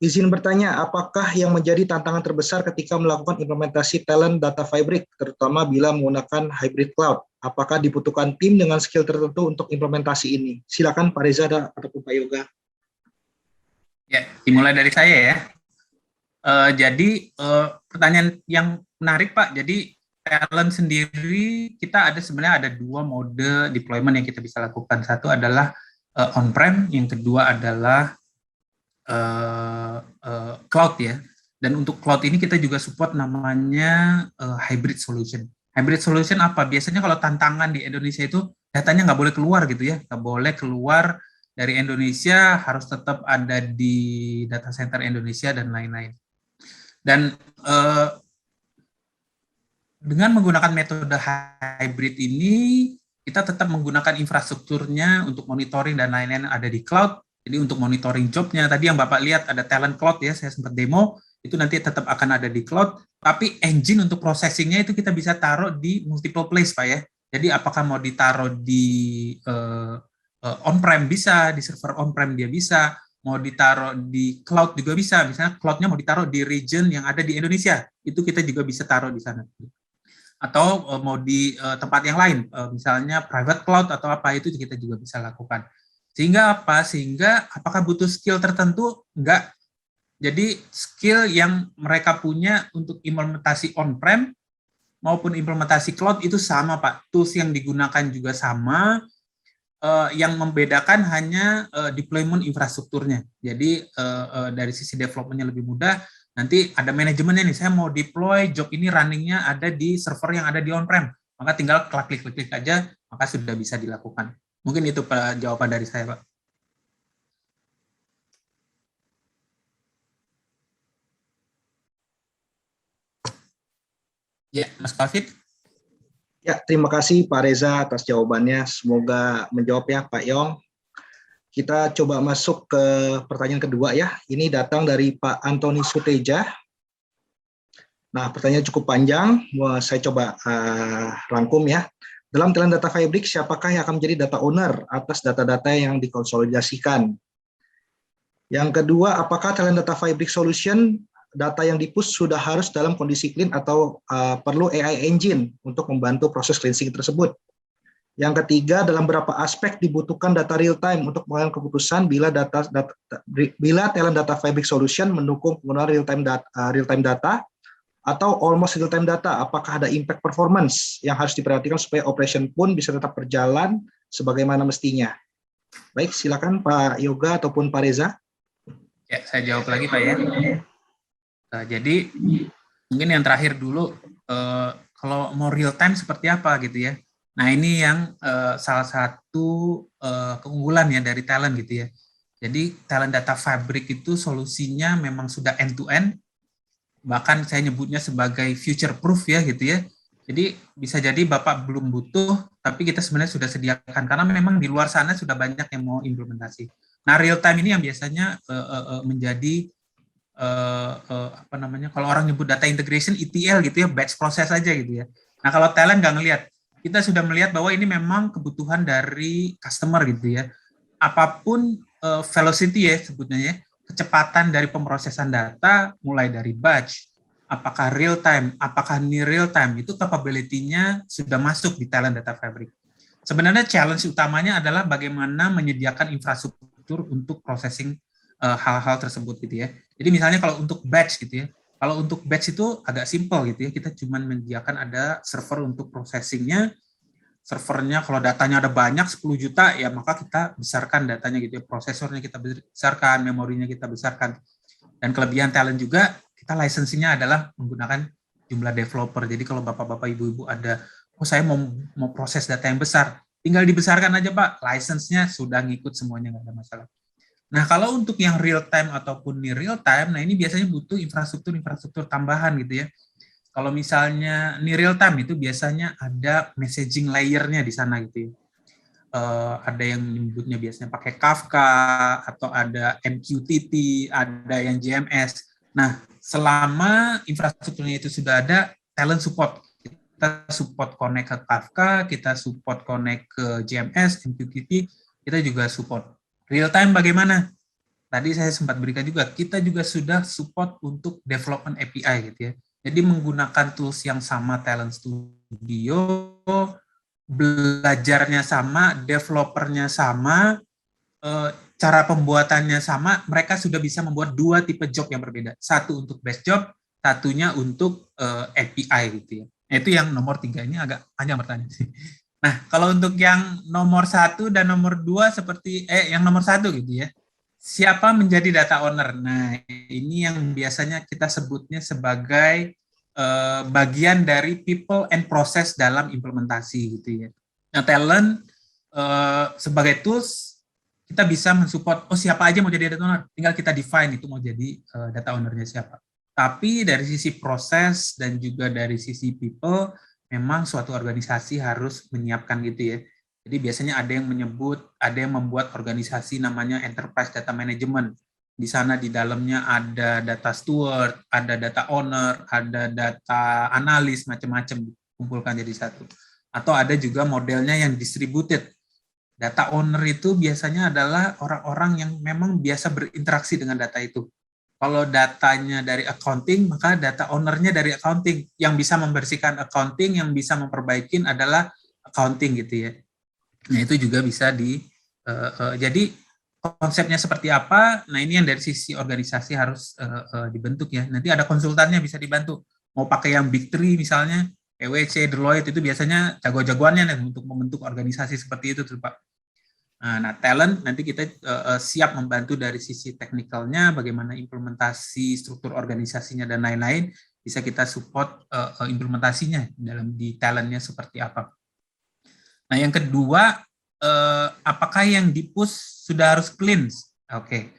Izin bertanya, apakah yang menjadi tantangan terbesar ketika melakukan implementasi Talent Data Fabric, terutama bila menggunakan hybrid cloud? Apakah dibutuhkan tim dengan skill tertentu untuk implementasi ini? Silakan Pak Reza ataupun Pak Yoga. Ya, dimulai dari saya ya. Jadi pertanyaan yang menarik Pak. Jadi Talent sendiri kita sebenarnya ada 2 mode deployment yang kita bisa lakukan. Satu adalah on-prem, yang kedua adalah cloud ya. Dan untuk cloud ini kita juga support namanya hybrid solution. Hybrid solution apa? Biasanya kalau tantangan di Indonesia itu datanya nggak boleh keluar gitu ya, nggak boleh keluar dari Indonesia harus tetap ada di data center Indonesia dan lain-lain. Dan dengan menggunakan metode hybrid ini, kita tetap menggunakan infrastrukturnya untuk monitoring dan lain-lain ada di cloud. Jadi untuk monitoring jobnya, tadi yang Bapak lihat ada talent cloud ya, saya sempat demo, itu nanti tetap akan ada di cloud, tapi engine untuk processingnya itu kita bisa taruh di multiple place, Pak ya. Jadi apakah mau ditaruh di on-prem bisa, di server on-prem dia bisa, mau ditaruh di cloud juga bisa, misalnya cloud-nya mau ditaruh di region yang ada di Indonesia, itu kita juga bisa taruh di sana. Atau mau di tempat yang lain, misalnya private cloud atau apa, itu kita juga bisa lakukan. Sehingga apa? Sehingga apakah butuh skill tertentu? Enggak. Jadi skill yang mereka punya untuk implementasi on-prem maupun implementasi cloud itu sama, Pak. Tools yang digunakan juga sama, yang membedakan hanya deployment infrastrukturnya. Jadi dari sisi development-nya lebih mudah, nanti ada manajemennya nih, saya mau deploy job ini running-nya ada di server yang ada di on-prem, maka tinggal klik-klik aja, maka sudah bisa dilakukan. Mungkin itu jawaban dari saya, Pak. Ya, Mas Taufik. Ya, terima kasih Pak Reza atas jawabannya. Semoga menjawab ya Pak Yong. Kita coba masuk ke pertanyaan kedua ya. Ini datang dari Pak Antoni Suteja. Nah, pertanyaan cukup panjang. Saya coba rangkum ya. Dalam Talent Data Fabric, siapakah yang akan menjadi data owner atas data-data yang dikonsolidasikan? Yang kedua, apakah Talent Data Fabric Solution data yang di-push sudah harus dalam kondisi clean atau perlu AI engine untuk membantu proses cleansing tersebut? Yang ketiga, dalam berapa aspek dibutuhkan data real time untuk mengambil keputusan bila Talent Data Fabric Solution mendukung penggunaan real time data atau almost real time data, apakah ada impact performance yang harus diperhatikan supaya operation pun bisa tetap berjalan sebagaimana mestinya? Baik, silakan Pak Yoga ataupun Pak Reza. Ya, saya jawab lagi Pak ya. Jadi mungkin yang terakhir dulu, kalau mau real time seperti apa gitu ya. Nah ini yang salah satu keunggulan ya dari Talent gitu ya. Jadi Talent Data Fabric itu solusinya memang sudah end to end, bahkan saya nyebutnya sebagai future proof ya gitu ya. Jadi bisa jadi Bapak belum butuh, tapi kita sebenarnya sudah sediakan karena memang di luar sana sudah banyak yang mau implementasi. Nah real time ini yang biasanya menjadi apa namanya, kalau orang nyebut data integration ETL gitu ya, batch process aja gitu ya. Nah kalau Talent nggak ngelihat, kita sudah melihat bahwa ini memang kebutuhan dari customer gitu ya. Apapun velocity ya sebutnya ya, kecepatan dari pemrosesan data, mulai dari batch, apakah real time, apakah near real time, itu capability-nya sudah masuk di Talent Data Fabric. Sebenarnya challenge utamanya adalah bagaimana menyediakan infrastruktur untuk processing hal-hal tersebut gitu ya. Jadi misalnya kalau untuk batch gitu ya, kalau untuk batch itu agak simple gitu ya, kita cuma menyediakan ada server untuk processingnya, servernya kalau datanya ada banyak 10 juta ya maka kita besarkan datanya gitu ya, prosesornya kita besarkan, memorinya kita besarkan. Dan kelebihan Talent juga, kita licensingnya adalah menggunakan jumlah developer. Jadi kalau bapak-bapak ibu-ibu ada, oh saya mau proses data yang besar, tinggal dibesarkan aja Pak, license-nya sudah ngikut semuanya, nggak ada masalah. Nah kalau untuk yang real time ataupun near real time, nah ini biasanya butuh infrastruktur tambahan gitu ya. Kalau misalnya near real time itu biasanya ada messaging layer-nya di sana gitu ya. Ada yang menyebutnya biasanya pakai Kafka, atau ada MQTT, ada yang JMS. Nah, selama infrastrukturnya itu sudah ada, Talent support. Kita support connect ke Kafka, kita support connect ke JMS, MQTT, kita juga support. Real time bagaimana? Tadi saya sempat berikan juga, kita juga sudah support untuk development API gitu ya. Jadi menggunakan tools yang sama Talent Studio, belajarnya sama, developernya sama, cara pembuatannya sama, mereka sudah bisa membuat dua tipe job yang berbeda. Satu untuk batch job, satunya untuk API gitu ya. Itu yang nomor 3, ini agak panjang pertanyaan sih. Nah, kalau untuk yang nomor 1 dan nomor 2 seperti, yang nomor 1 gitu ya, siapa menjadi data owner? Nah, ini yang biasanya kita sebutnya sebagai bagian dari people and process dalam implementasi gitu ya. Nah, Talent sebagai tools kita bisa mensupport, siapa aja mau jadi data owner, tinggal kita define itu mau jadi data owner-nya siapa. Tapi dari sisi proses dan juga dari sisi people, memang suatu organisasi harus menyiapkan gitu ya. Jadi biasanya ada yang membuat organisasi namanya Enterprise Data Management. Di sana di dalamnya ada data steward, ada data owner, ada data analis, macam-macam dikumpulkan jadi satu. Atau ada juga modelnya yang distributed. Data owner itu biasanya adalah orang-orang yang memang biasa berinteraksi dengan data itu. Kalau datanya dari accounting, maka data owner-nya dari accounting. Yang bisa membersihkan accounting, yang bisa memperbaikin adalah accounting gitu ya. Nah itu juga bisa jadi konsepnya seperti apa, nah ini yang dari sisi organisasi harus dibentuk ya. Nanti ada konsultannya bisa dibantu. Mau pakai yang Big Three misalnya, PwC, Deloitte itu biasanya jago-jagoannya nih untuk membentuk organisasi seperti itu tuh Pak. Nah, talent nanti kita siap membantu dari sisi teknikalnya, bagaimana implementasi struktur organisasinya dan lain-lain, bisa kita support implementasinya di talentnya seperti apa. Nah, yang kedua, apakah yang di-push sudah harus clean? Oke.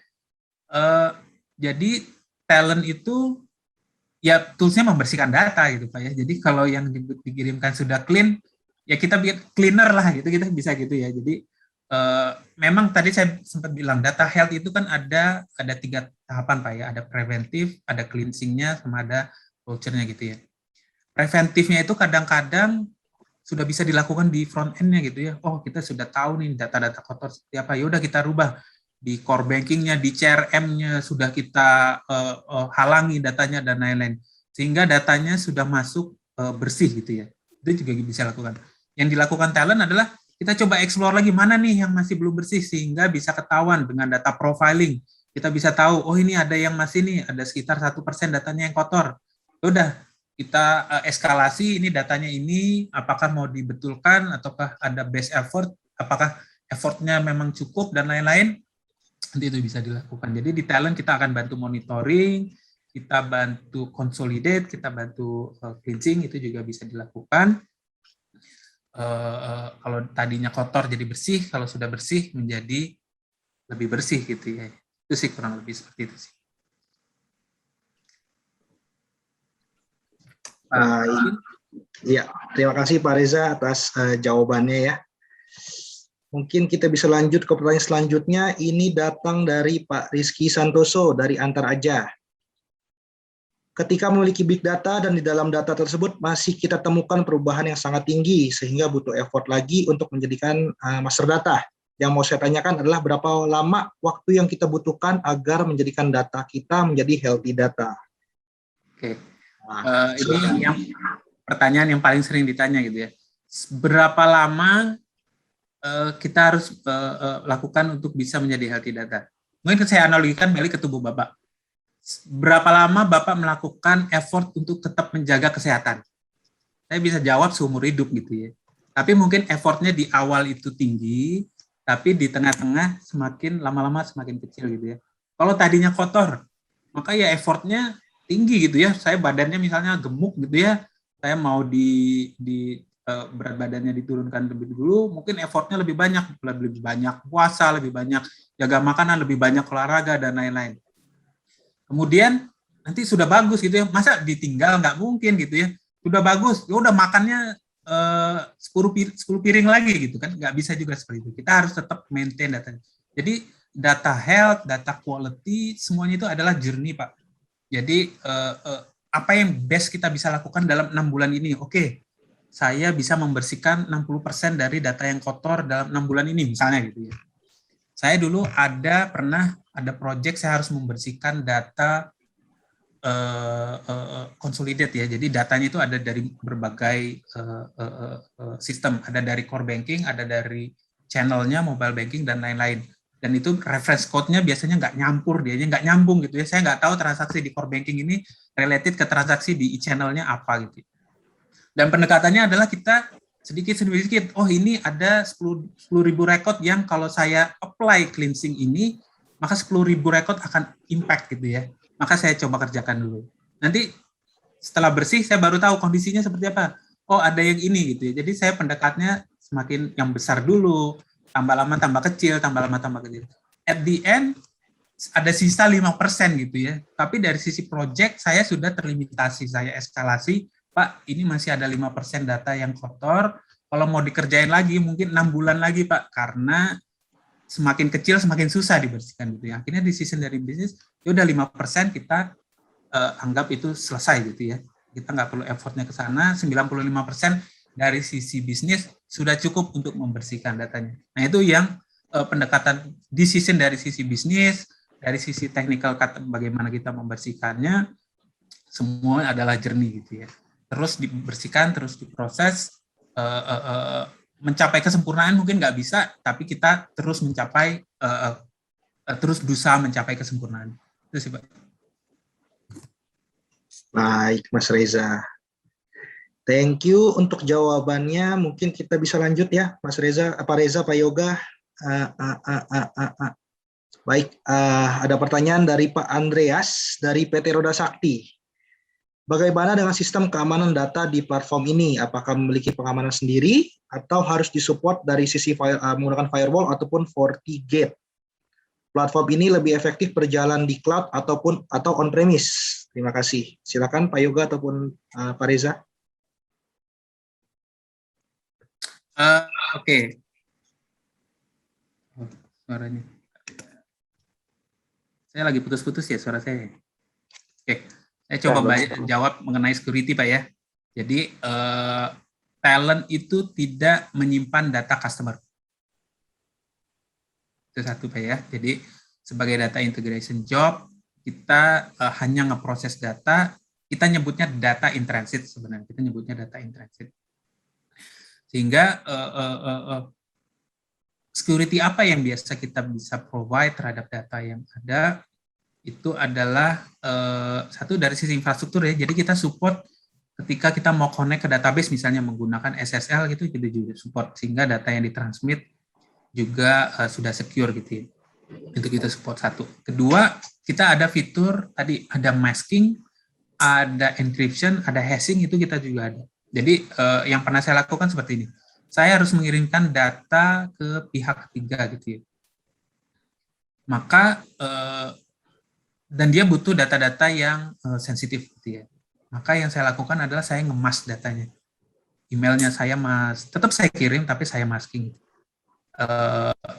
Jadi talent itu ya toolsnya membersihkan data gitu Pak ya. Jadi kalau yang dikirimkan sudah clean, ya kita bikin cleaner lah gitu, kita bisa gitu ya. Jadi memang tadi saya sempat bilang data health itu kan ada 3 tahapan Pak ya, ada preventif, ada cleansing-nya, sama ada culture-nya gitu ya. Preventifnya itu kadang-kadang sudah bisa dilakukan di front end-nya gitu ya. Oh kita sudah tahu nih data-data kotor seperti apa, ya udah kita rubah di core banking-nya, di CRM-nya sudah kita halangi datanya dan lain-lain, sehingga datanya sudah masuk bersih gitu ya. Itu juga bisa lakukan. Yang dilakukan talent adalah kita coba explore lagi mana nih yang masih belum bersih, sehingga bisa ketahuan dengan data profiling. Kita bisa tahu, oh ini ada yang masih nih, ada sekitar 1% datanya yang kotor. Udah, kita eskalasi ini datanya ini, apakah mau dibetulkan, ataukah ada best effort, apakah effortnya memang cukup, dan lain-lain, nanti itu bisa dilakukan. Jadi di talent kita akan bantu monitoring, kita bantu consolidate, kita bantu cleansing, itu juga bisa dilakukan. Kalau tadinya kotor jadi bersih, kalau sudah bersih menjadi lebih bersih gitu ya. Itu sih kurang lebih seperti itu sih. Ya, terima kasih Pak Reza atas jawabannya ya. Mungkin kita bisa lanjut ke pertanyaan selanjutnya. Ini datang dari Pak Rizky Santoso dari Antar Aja. Ketika memiliki big data dan di dalam data tersebut masih kita temukan perubahan yang sangat tinggi sehingga butuh effort lagi untuk menjadikan master data. Yang mau saya tanyakan adalah berapa lama waktu yang kita butuhkan agar menjadikan data kita menjadi healthy data. Oke. Ini yang pertanyaan yang paling sering ditanya gitu ya. Berapa lama kita harus lakukan untuk bisa menjadi healthy data? Mungkin saya analogikan balik ke tubuh Bapak. Berapa lama Bapak melakukan effort untuk tetap menjaga kesehatan? Saya bisa jawab seumur hidup gitu ya. Tapi mungkin effortnya di awal itu tinggi, tapi di tengah-tengah semakin lama-lama semakin kecil gitu ya. Kalau tadinya kotor, maka ya effortnya tinggi gitu ya. Saya badannya misalnya gemuk gitu ya, saya mau berat badannya diturunkan lebih dulu, mungkin effortnya lebih banyak puasa, lebih banyak jaga makanan, lebih banyak olahraga dan lain-lain. Kemudian nanti sudah bagus gitu ya, masa ditinggal, nggak mungkin gitu ya. Sudah bagus, ya udah makannya 10 piring lagi gitu kan, nggak bisa juga seperti itu. Kita harus tetap maintain datanya. Jadi data health, data quality, semuanya itu adalah journey Pak. Jadi apa yang best kita bisa lakukan dalam 6 bulan ini? Oke, saya bisa membersihkan 60% dari data yang kotor dalam 6 bulan ini misalnya gitu ya. Saya dulu pernah ada project saya harus membersihkan data consolidate ya. Jadi datanya itu ada dari berbagai sistem, ada dari core banking, ada dari channelnya, mobile banking dan lain-lain. Dan itu reference code-nya biasanya nggak nyambung gitu ya. Saya nggak tahu transaksi di core banking ini related ke transaksi di e-channel-nya apa gitu. Dan pendekatannya adalah kita sedikit, oh ini ada 10.000 record yang kalau saya apply cleansing ini, maka 10.000 record akan impact gitu ya. Maka saya coba kerjakan dulu. Nanti setelah bersih, saya baru tahu kondisinya seperti apa. Oh ada yang ini gitu ya. Jadi saya pendekatnya semakin yang besar dulu, tambah lama tambah kecil, tambah lama tambah kecil. At the end ada sisa 5% gitu ya. Tapi dari sisi project saya sudah terlimitasi, saya eskalasi, Pak, ini masih ada 5% data yang kotor. Kalau mau dikerjain lagi mungkin 6 bulan lagi, Pak, karena semakin kecil semakin susah dibersihkan gitu ya. Akhirnya decision dari bisnis, ya udah 5% kita anggap itu selesai gitu ya. Kita nggak perlu effortnya ke sana, 95% dari sisi bisnis sudah cukup untuk membersihkan datanya. Nah itu yang pendekatan decision dari sisi bisnis, dari sisi technical bagaimana kita membersihkannya, semua adalah journey gitu ya. Terus dibersihkan, terus diproses, mencapai kesempurnaan mungkin nggak bisa, tapi kita terus mencapai, terus berusaha mencapai kesempurnaan. Itu sih, Pak. Baik, Mas Reza. Thank you untuk jawabannya. Mungkin kita bisa lanjut ya, Mas Reza, Pak Reza, Pak Yoga. Baik, ada pertanyaan dari Pak Andreas dari PT Roda Sakti. Bagaimana dengan sistem keamanan data di platform ini? Apakah memiliki pengamanan sendiri atau harus disupport dari sisi menggunakan firewall ataupun FortiGate? Platform ini lebih efektif berjalan di cloud atau on-premise? Terima kasih. Silakan Pak Yoga ataupun Pak Reza. Oke. Suaranya. Saya lagi putus-putus ya suara saya. Oke. Saya coba jawab mengenai security, Pak ya. Jadi talent itu tidak menyimpan data customer. Itu satu, Pak ya. Jadi sebagai data integration job, kita hanya ngeproses data, kita nyebutnya data in transit sebenarnya. Kita nyebutnya data in transit. Sehingga security apa yang biasa kita bisa provide terhadap data yang ada, itu adalah satu dari sisi infrastruktur ya. Jadi kita support ketika kita mau connect ke database misalnya menggunakan SSL gitu, kita juga support sehingga data yang ditransmit juga sudah secure gitu ya. Itu kita support satu. Kedua, kita ada fitur tadi ada masking, ada encryption, ada hashing, itu kita juga ada. Jadi yang pernah saya lakukan seperti ini. Saya harus mengirimkan data ke pihak ketiga gitu ya. Maka dan dia butuh data-data yang sensitif gitu ya. Maka yang saya lakukan adalah saya nge-mask datanya. Emailnya saya tetap saya kirim tapi saya masking.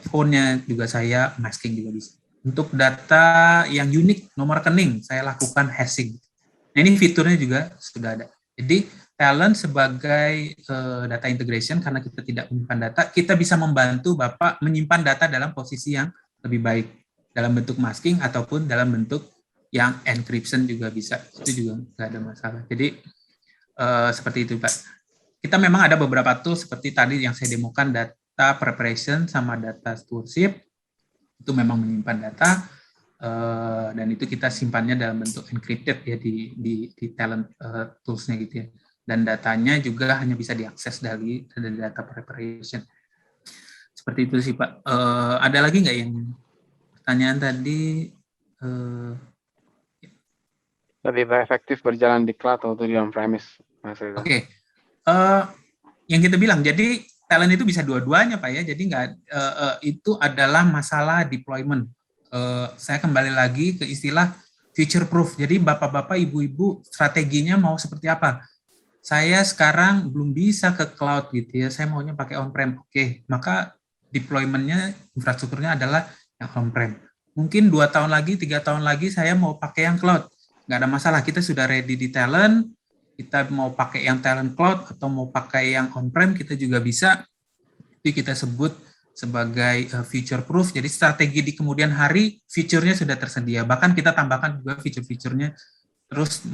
Phone-nya juga saya masking juga bisa. Untuk data yang unik, nomor rekening, saya lakukan hashing. Nah ini fiturnya juga sudah ada. Jadi talent sebagai data integration, karena kita tidak menyimpan data, kita bisa membantu Bapak menyimpan data dalam posisi yang lebih baik. Dalam bentuk masking ataupun dalam bentuk yang encryption juga bisa. Itu juga nggak ada masalah. Jadi seperti itu Pak. Kita memang ada beberapa tools seperti tadi yang saya demokan, data preparation sama data stewardship, itu memang menyimpan data, dan itu kita simpannya dalam bentuk encrypted ya di talent tools-nya gitu ya. Dan datanya juga hanya bisa diakses dari data preparation. Seperti itu sih Pak. Ada lagi nggak yang pertanyaan tadi? Lebih efektif berjalan di cloud atau di on-premise, Mas Reza? Oke. Yang kita bilang, jadi talent itu bisa dua-duanya Pak ya. Jadi itu adalah masalah deployment. Saya kembali lagi ke istilah future proof. Jadi bapak-bapak, ibu-ibu, strateginya mau seperti apa? Saya sekarang belum bisa ke cloud gitu ya. Saya maunya pakai on-prem. Oke, maka deployment-nya, infrastrukturnya adalah yang on-prem. Mungkin 2 tahun lagi, 3 tahun lagi saya mau pakai yang cloud. Nggak ada masalah, kita sudah ready di talent. Kita mau pakai yang talent cloud atau mau pakai yang on-prem, kita juga bisa. Itu kita sebut sebagai future proof. Jadi strategi di kemudian hari, fiturnya sudah tersedia. Bahkan kita tambahkan juga fitur-fiturnya terus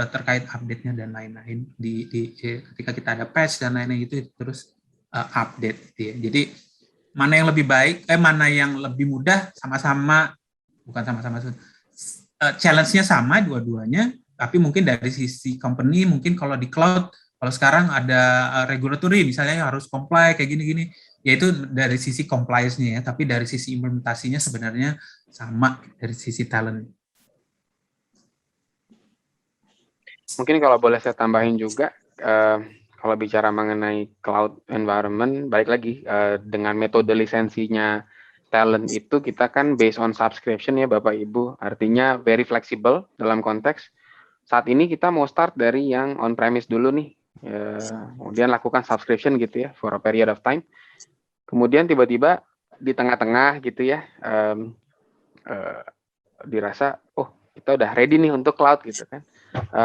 terkait update-nya dan lain-lain. Ketika kita ada patch dan lain-lain itu terus update. Gitu ya. Jadi mana yang lebih baik, mana yang lebih mudah, sama-sama, bukan sama-sama, challenge-nya sama dua-duanya, tapi mungkin dari sisi company, mungkin kalau di cloud, kalau sekarang ada regulatory, misalnya harus comply, kayak gini-gini, yaitu dari sisi compliance-nya ya, tapi dari sisi implementasinya sebenarnya sama dari sisi talent. Mungkin kalau boleh saya tambahin juga, kalau bicara mengenai cloud environment, balik lagi dengan metode lisensinya talent itu kita kan based on subscription ya Bapak Ibu, artinya very flexible dalam konteks saat ini kita mau start dari yang on premise dulu nih, kemudian lakukan subscription gitu ya for a period of time, kemudian tiba-tiba di tengah-tengah gitu ya dirasa kita udah ready nih untuk cloud gitu kan.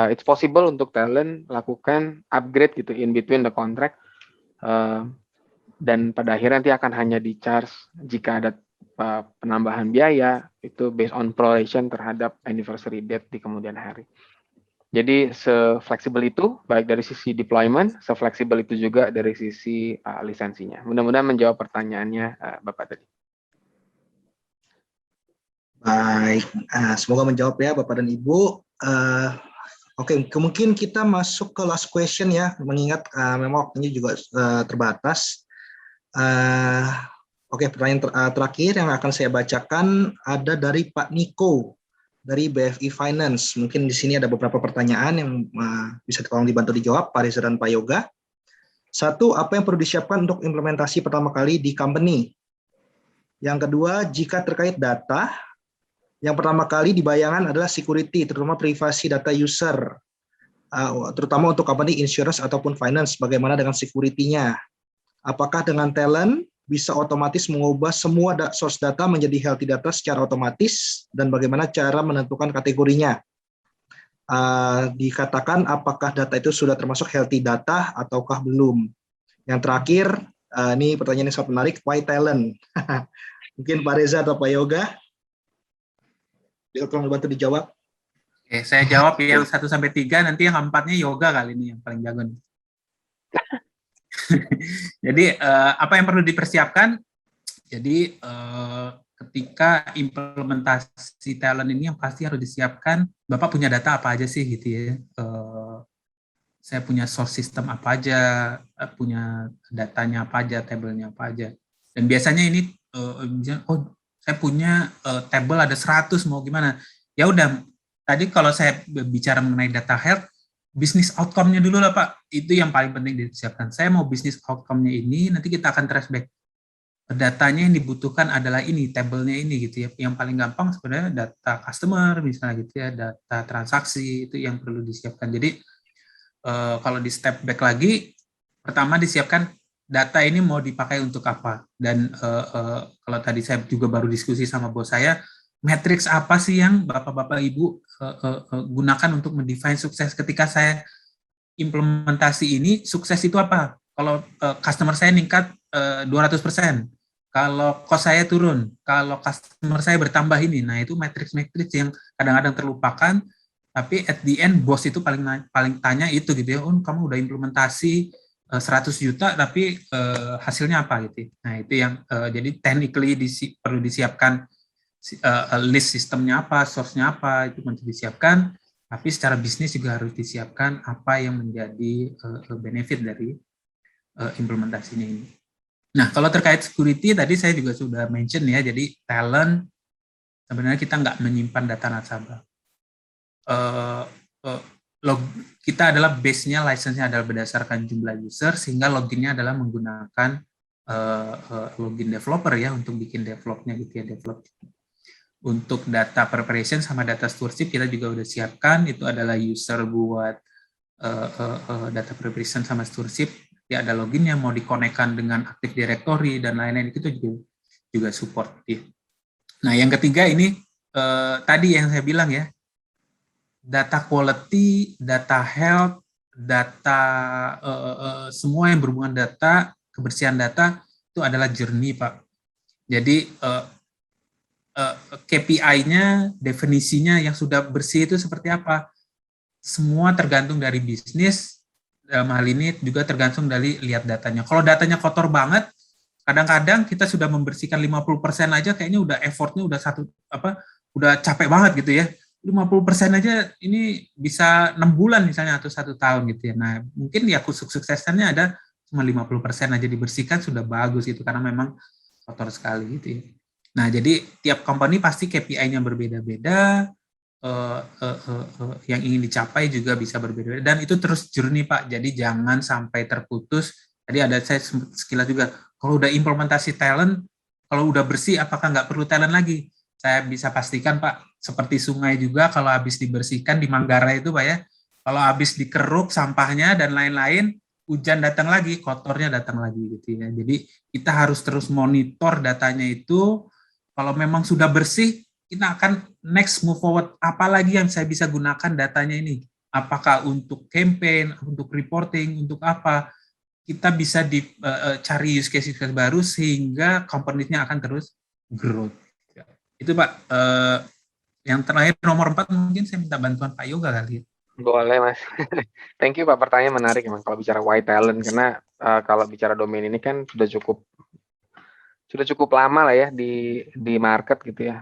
It's possible untuk talent lakukan upgrade gitu in between the contract, dan pada akhirnya nanti akan hanya di charge jika ada penambahan biaya itu based on proration terhadap anniversary date di kemudian hari. Jadi se-fleksibel itu baik dari sisi deployment, se-fleksibel itu juga dari sisi lisensinya. Mudah-mudahan menjawab pertanyaannya Bapak tadi. Baik, semoga menjawab ya Bapak dan Ibu. Oke, mungkin kita masuk ke last question ya, mengingat memang waktunya juga terbatas. Oke, pertanyaan terakhir yang akan saya bacakan ada dari Pak Niko dari BFI Finance. Mungkin di sini ada beberapa pertanyaan yang bisa tolong dibantu dijawab Pak Reza dan Pak Yoga. Satu, apa yang perlu disiapkan untuk implementasi pertama kali di company? Yang kedua, jika terkait data, yang pertama kali di bayangan adalah security, terutama privasi data user, terutama untuk company insurance ataupun finance, bagaimana dengan security-nya? Apakah dengan talent bisa otomatis mengubah semua source data menjadi healthy data secara otomatis, dan bagaimana cara menentukan kategorinya? Dikatakan apakah data itu sudah termasuk healthy data ataukah belum? Yang terakhir, ini pertanyaan yang sangat menarik, why talent? Mungkin Pak Reza atau Pak Yoga? Tolong bantu dijawab. Oke, saya jawab yang 1-3, nanti yang 4-nya Yoga kali ini yang paling jago nih. Jadi apa yang perlu dipersiapkan? Jadi ketika implementasi talent ini yang pasti harus disiapkan, Bapak punya data apa aja sih gitu ya? Saya punya source system apa aja, punya datanya apa aja, tabelnya apa aja. Dan biasanya ini saya punya table ada 100, mau gimana? Ya udah, tadi kalau saya bicara mengenai data health, bisnis outcome-nya dulu lah Pak. Itu yang paling penting disiapkan. Saya mau bisnis outcome-nya ini, nanti kita akan trace back. Datanya yang dibutuhkan adalah ini, tabelnya ini gitu ya. Yang paling gampang sebenarnya data customer misalnya gitu ya, data transaksi itu yang perlu disiapkan. Jadi kalau di step back lagi, pertama disiapkan data ini mau dipakai untuk apa, dan kalau tadi saya juga baru diskusi sama bos saya, matriks apa sih yang Bapak-Bapak Ibu gunakan untuk mendefine sukses. Ketika saya implementasi ini, sukses itu apa? Kalau customer saya meningkat 200%, kalau cost saya turun, kalau customer saya bertambah ini, nah itu matriks-matriks yang kadang-kadang terlupakan, tapi at the end bos itu paling tanya itu gitu ya, kamu udah implementasi 100 juta tapi hasilnya apa gitu. Nah itu yang jadi technically perlu disiapkan list sistemnya apa, source-nya apa, itu mesti disiapkan, tapi secara bisnis juga harus disiapkan apa yang menjadi benefit dari implementasinya ini. Nah kalau terkait security tadi saya juga sudah mention ya, jadi talent sebenarnya kita nggak menyimpan data nasabah. Kita adalah base-nya, license-nya adalah berdasarkan jumlah user, sehingga loginnya adalah menggunakan login developer ya untuk bikin develop-nya gitu ya, develop. Untuk data preparation sama data stewardship kita juga udah siapkan, itu adalah user buat data preparation sama stewardship, ya ada loginnya, mau dikonekkan dengan Active Directory dan lain-lain, itu juga support ya. Nah yang ketiga ini tadi yang saya bilang ya, data quality, data health, data semua yang berhubungan data, kebersihan data itu adalah journey Pak. Jadi KPI-nya, definisinya yang sudah bersih itu seperti apa? Semua tergantung dari bisnis, dalam hal ini juga tergantung dari lihat datanya. Kalau datanya kotor banget, kadang-kadang kita sudah membersihkan 50% aja kayaknya udah effortnya udah udah capek banget gitu ya. 50% aja ini bisa 6 bulan misalnya atau 1 tahun gitu ya. Nah, mungkin ya suksesannya ada cuma 50% aja dibersihkan sudah bagus itu karena memang kotor sekali gitu ya. Nah, jadi tiap company pasti KPI-nya berbeda-beda, yang ingin dicapai juga bisa berbeda-beda, dan itu terus journey Pak, jadi jangan sampai terputus. Tadi ada saya sekilas juga, kalau udah implementasi talent, kalau udah bersih apakah nggak perlu talent lagi? Saya bisa pastikan Pak, seperti sungai juga kalau habis dibersihkan di Manggarai itu Pak ya, kalau habis dikeruk sampahnya dan lain-lain, hujan datang lagi, kotornya datang lagi gitu ya. Jadi kita harus terus monitor datanya itu, kalau memang sudah bersih, kita akan next move forward, apa lagi yang saya bisa gunakan datanya ini, apakah untuk campaign, untuk reporting, untuk apa, kita bisa cari use case baru sehingga company-nya akan terus growth. Itu Pak. Yang terakhir nomor 4 mungkin saya minta bantuan Pak Yoga kali ya. Boleh Mas. Thank you Pak, pertanyaan menarik emang kalau bicara why talent, karena kalau bicara domain ini kan sudah cukup lama lah ya di market gitu ya,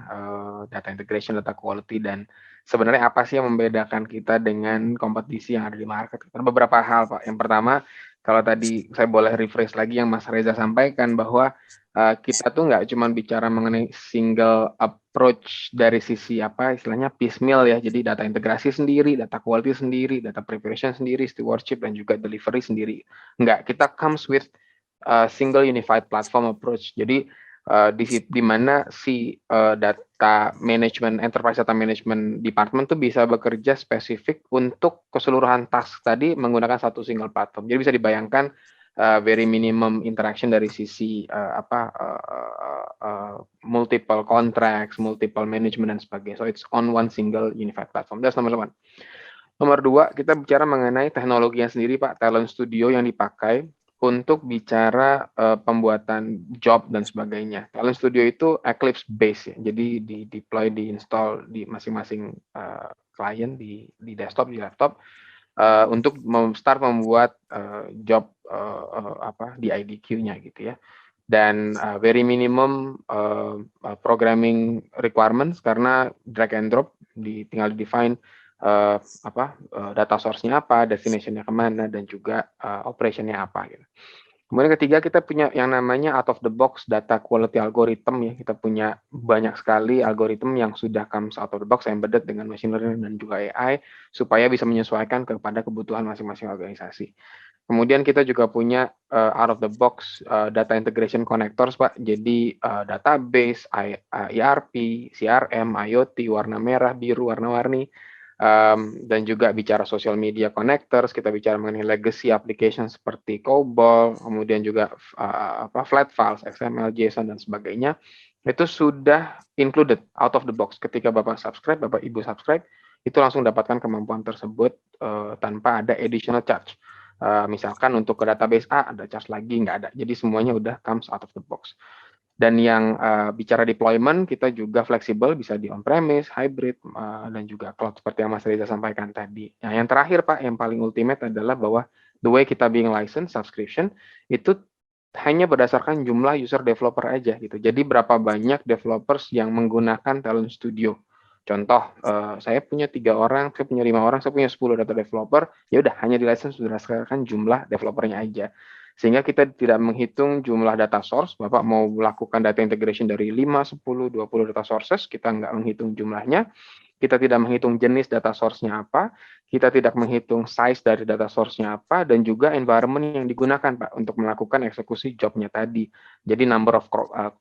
data integration, data quality, dan sebenarnya apa sih yang membedakan kita dengan kompetisi yang ada di market? Karena beberapa hal Pak. Yang pertama, kalau tadi saya boleh refresh lagi yang Mas Reza sampaikan, bahwa kita tuh nggak cuma bicara mengenai single approach dari sisi apa istilahnya piecemeal ya, jadi data integrasi sendiri, data quality sendiri, data preparation sendiri, stewardship, dan juga delivery sendiri. Nggak, kita comes with single unified platform approach. Jadi di mana si data management, enterprise data management department tuh bisa bekerja spesifik untuk keseluruhan task tadi menggunakan satu single platform. Jadi bisa dibayangkan very minimum interaction dari sisi multiple contracts, multiple management, dan sebagainya. So it's on one single unified platform. That's number one. Nomor 2, kita bicara mengenai teknologinya sendiri Pak, Talent Studio yang dipakai untuk bicara pembuatan job dan sebagainya. Talent Studio itu Eclipse base ya, jadi di-deploy, di-install di masing-masing klien di desktop, di laptop, untuk start membuat job di IDQ-nya gitu ya. Dan very minimum programming requirements, karena drag and drop, tinggal define data source-nya apa, destination-nya kemana, dan juga operation-nya apa gitu. Kemudian ketiga, kita punya yang namanya out of the box data quality algorithm ya. Kita punya banyak sekali algoritma yang sudah comes out of the box, embedded dengan machine learning dan juga AI, supaya bisa menyesuaikan kepada kebutuhan masing-masing organisasi. Kemudian kita juga punya out of the box data integration connectors Pak. Jadi database, ERP, CRM, IoT, warna merah, biru, warna-warni. Dan juga bicara social media connectors, kita bicara mengenai legacy application seperti COBOL, kemudian juga flat files, XML, JSON, dan sebagainya. Itu sudah included out of the box. Ketika Bapak subscribe, Bapak Ibu subscribe, itu langsung dapatkan kemampuan tersebut tanpa ada additional charge. Misalkan untuk ke database A ada charge lagi, nggak ada. Jadi semuanya udah comes out of the box. Dan yang bicara deployment, kita juga fleksibel, bisa di on-premise, hybrid, dan juga cloud seperti yang Mas Reza sampaikan tadi. Nah, yang terakhir Pak, yang paling ultimate adalah bahwa the way kita being license, subscription, itu hanya berdasarkan jumlah user developer aja gitu. Jadi berapa banyak developers yang menggunakan Talent Studio. Contoh, saya punya 3 orang, saya punya 5 orang, saya punya 10 data developer, ya udah hanya di license berdasarkan jumlah developernya aja. Sehingga kita tidak menghitung jumlah data source. Bapak mau melakukan data integration dari 5, 10, 20 data sources, kita nggak menghitung jumlahnya. Kita tidak menghitung jenis data source-nya apa, kita tidak menghitung size dari data source-nya apa, dan juga environment yang digunakan Pak untuk melakukan eksekusi job-nya tadi. Jadi number of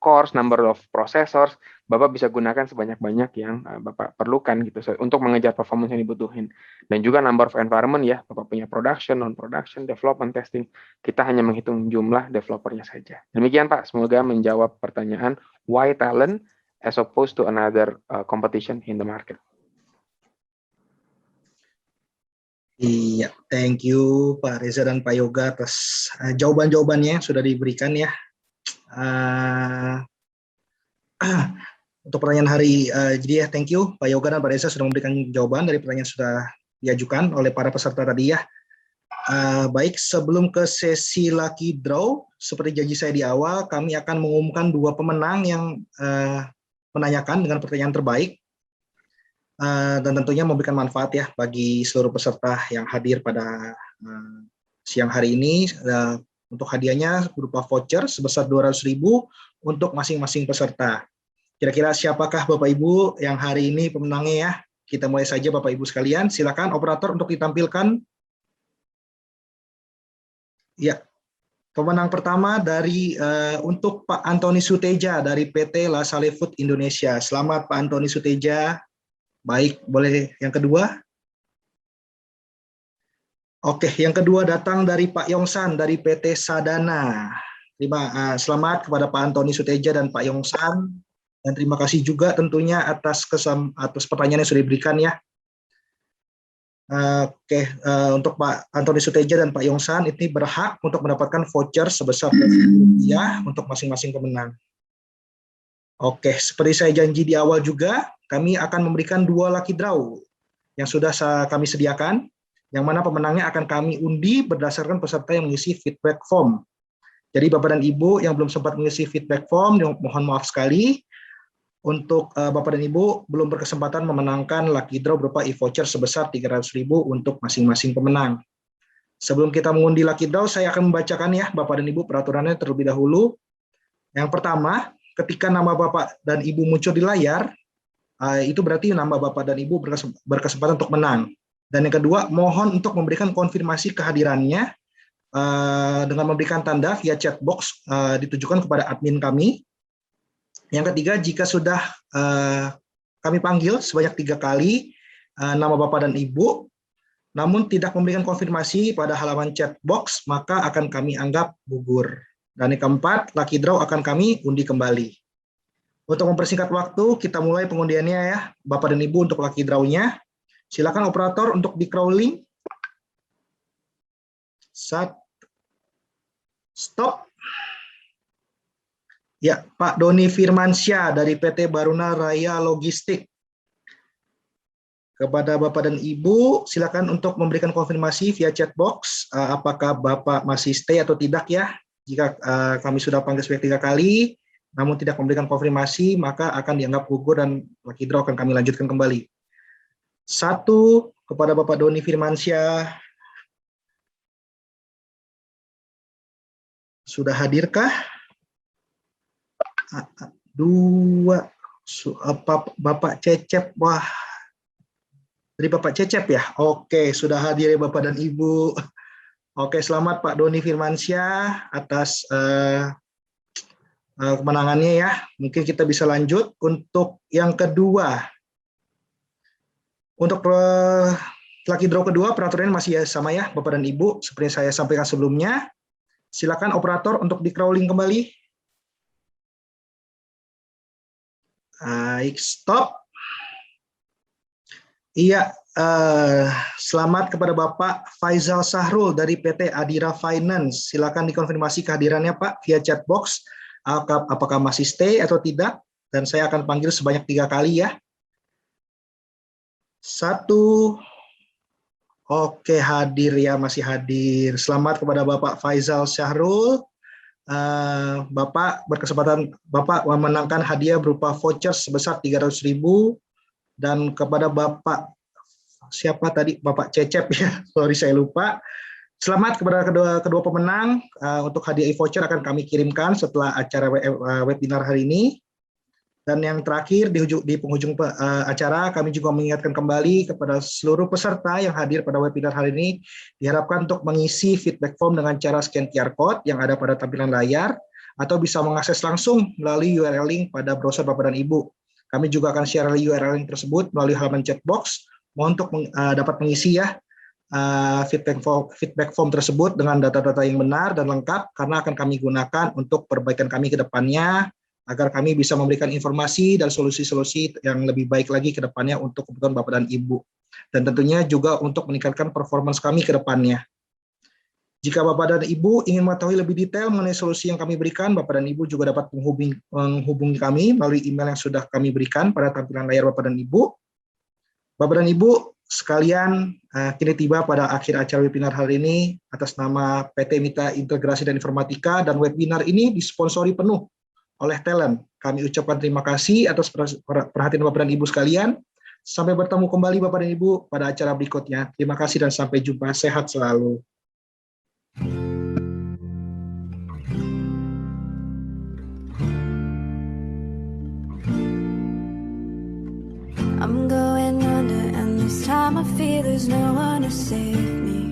cores, number of processors, Bapak bisa gunakan sebanyak-banyak yang Bapak perlukan gitu untuk mengejar performance yang dibutuhin. Dan juga number of environment ya, Bapak punya production, non-production, development, testing. Kita hanya menghitung jumlah developernya saja. Demikian Pak, semoga menjawab pertanyaan why talent as opposed to another competition in the market. Iya, thank you Pak Reza dan Pak Yoga atas jawaban-jawabannya yang sudah diberikan ya. Untuk pertanyaan hari jadi ya, thank you Pak Yoga dan Pak Reza sudah memberikan jawaban dari pertanyaan yang sudah diajukan oleh para peserta tadi ya. Baik, sebelum ke sesi lucky draw, seperti janji saya di awal, kami akan mengumumkan 2 pemenang yang menanyakan dengan pertanyaan terbaik, dan tentunya memberikan manfaat ya bagi seluruh peserta yang hadir pada siang hari ini. Untuk hadiahnya berupa voucher sebesar 200.000 untuk masing-masing peserta. Kira-kira siapakah Bapak Ibu yang hari ini pemenangnya ya? Kita mulai saja Bapak Ibu sekalian. Silakan operator untuk ditampilkan. Ya, pemenang pertama dari untuk Pak Antoni Suteja dari PT La Salle Food Indonesia. Selamat Pak Antoni Suteja. Baik, boleh yang kedua? Oke, yang kedua datang dari Pak Yongsan dari PT Sadana. Selamat kepada Pak Antoni Suteja dan Pak Yongsan. Dan terima kasih juga tentunya atas pertanyaan yang sudah diberikan ya. Untuk Pak Antoni Suteja dan Pak Yongsan ini berhak untuk mendapatkan voucher sebesar Rp20.000 untuk masing-masing pemenang. Oke, seperti saya janji di awal juga, kami akan memberikan 2 lucky draw yang sudah kami sediakan, yang mana pemenangnya akan kami undi berdasarkan peserta yang mengisi feedback form. Jadi Bapak dan Ibu yang belum sempat mengisi feedback form, mohon maaf sekali. Untuk Bapak dan Ibu belum berkesempatan memenangkan lucky draw berupa e-voucher sebesar Rp300.000 untuk masing-masing pemenang. Sebelum kita mengundi lucky draw, saya akan membacakan ya Bapak dan Ibu peraturannya terlebih dahulu. Yang pertama, ketika nama Bapak dan Ibu muncul di layar, itu berarti nama Bapak dan Ibu berkesempatan untuk menang. Dan yang kedua, mohon untuk memberikan konfirmasi kehadirannya dengan memberikan tanda via chat box ditujukan kepada admin kami. Yang ketiga, jika sudah kami panggil sebanyak 3 kali nama Bapak dan Ibu, namun tidak memberikan konfirmasi pada halaman chat box, maka akan kami anggap gugur. Dan yang keempat, lucky draw akan kami undi kembali. Untuk mempersingkat waktu, kita mulai pengundiannya ya, Bapak dan Ibu untuk lucky draw-nya. Silakan operator untuk di crawling. Stop. Ya, Pak Doni Firmansyah dari PT Baruna Raya Logistik. Kepada Bapak dan Ibu, silakan untuk memberikan konfirmasi via chat box, apakah Bapak masih stay atau tidak ya. Jika kami sudah panggil sebanyak 3 kali, namun tidak memberikan konfirmasi, maka akan dianggap gugur dan lucky draw akan kami lanjutkan kembali. 1, kepada Bapak Doni Firmansyah. Sudah hadirkah? 2, Bapak Cecep, wah, dari Bapak Cecep ya. Oke, sudah hadir ya Bapak dan Ibu. Oke, selamat Pak Doni Firmansyah atas kemenangannya ya. Mungkin kita bisa lanjut untuk yang kedua. Untuk lucky draw kedua, peraturannya masih sama ya Bapak dan Ibu, seperti yang saya sampaikan sebelumnya. Silakan operator untuk di crawling kembali. Baik, stop. Iya, selamat kepada Bapak Faizal Sahrul dari PT Adira Finance. Silakan dikonfirmasi kehadirannya Pak via chat box, apakah masih stay atau tidak, dan saya akan panggil sebanyak 3 kali ya. 1, oke, hadir ya, masih hadir. Selamat kepada Bapak Faizal Sahrul. Bapak berkesempatan Bapak memenangkan hadiah berupa voucher sebesar Rp300.000, dan kepada Bapak siapa tadi, Bapak Cecep ya, sorry saya lupa. Selamat kepada kedua pemenang. Untuk hadiah e-voucher akan kami kirimkan setelah acara webinar hari ini. Dan yang terakhir di penghujung acara, kami juga mengingatkan kembali kepada seluruh peserta yang hadir pada webinar hari ini, diharapkan untuk mengisi feedback form dengan cara scan QR code yang ada pada tampilan layar, atau bisa mengakses langsung melalui URL link pada browser Bapak dan Ibu. Kami juga akan share URL link tersebut melalui halaman chat box. Mohon untuk dapat mengisi ya feedback form tersebut dengan data-data yang benar dan lengkap, karena akan kami gunakan untuk perbaikan kami ke depannya, agar kami bisa memberikan informasi dan solusi-solusi yang lebih baik lagi ke depannya untuk kebutuhan Bapak dan Ibu. Dan tentunya juga untuk meningkatkan performance kami ke depannya. Jika Bapak dan Ibu ingin mengetahui lebih detail mengenai solusi yang kami berikan, Bapak dan Ibu juga dapat menghubungi kami melalui email yang sudah kami berikan pada tampilan layar Bapak dan Ibu. Bapak dan Ibu sekalian, kini tiba pada akhir acara webinar hari ini. Atas nama PT Mitra Integrasi dan Informatika, dan webinar ini disponsori penuh oleh Talent. Kami ucapkan terima kasih atas perhatian Bapak dan Ibu sekalian. Sampai bertemu kembali Bapak dan Ibu pada acara berikutnya. Terima kasih dan sampai jumpa. Sehat selalu. I'm going under This time I feel there's no one to save me.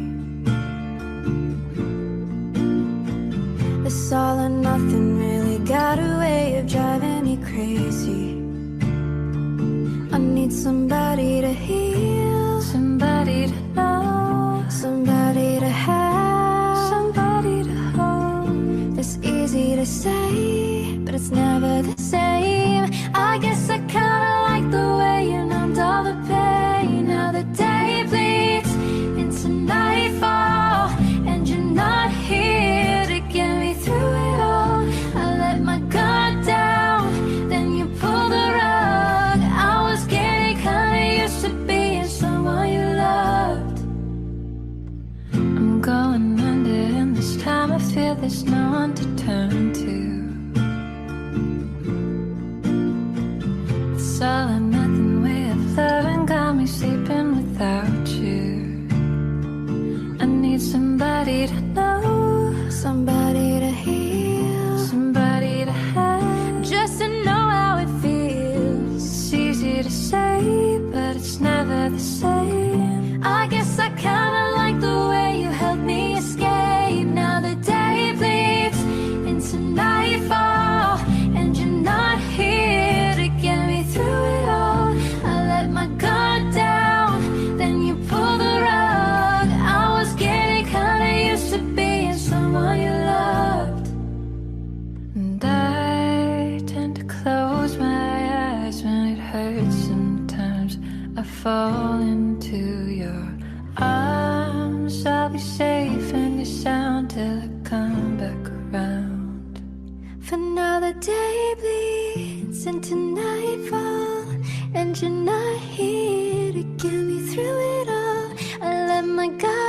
This all or nothing really got a way of driving me crazy. I need somebody to heal, somebody to know, somebody to have, somebody to hold. It's easy to say, but it's never the same. I guess I kinda like the way you numbed all the pain. Now the day bleeds into nightfall, and you're not here to get me through it all. I let my guard down, then you pulled the rug. I was getting kinda used to being someone you loved. I'm going under, and this time I feel there's no one to turn to. It's all or nothing way of loving got me sleeping without you. I need somebody to know, somebody to heal, somebody to have, just to know how it feels. It's easy to say, but it's never the same. I guess I kinda like the way you helped me escape. Now the day bleeds into nightfall, and you're not here to get me through it all. I let my guard down, then you pulled the rug. I was getting kinda used to being someone you loved. And I tend to close my eyes when it hurts sometimes. I fall into your arms. I'll be safe in your sound till I come back around. For now the day bleeds into nightfall, and you're not here to get me through it all. I let my guard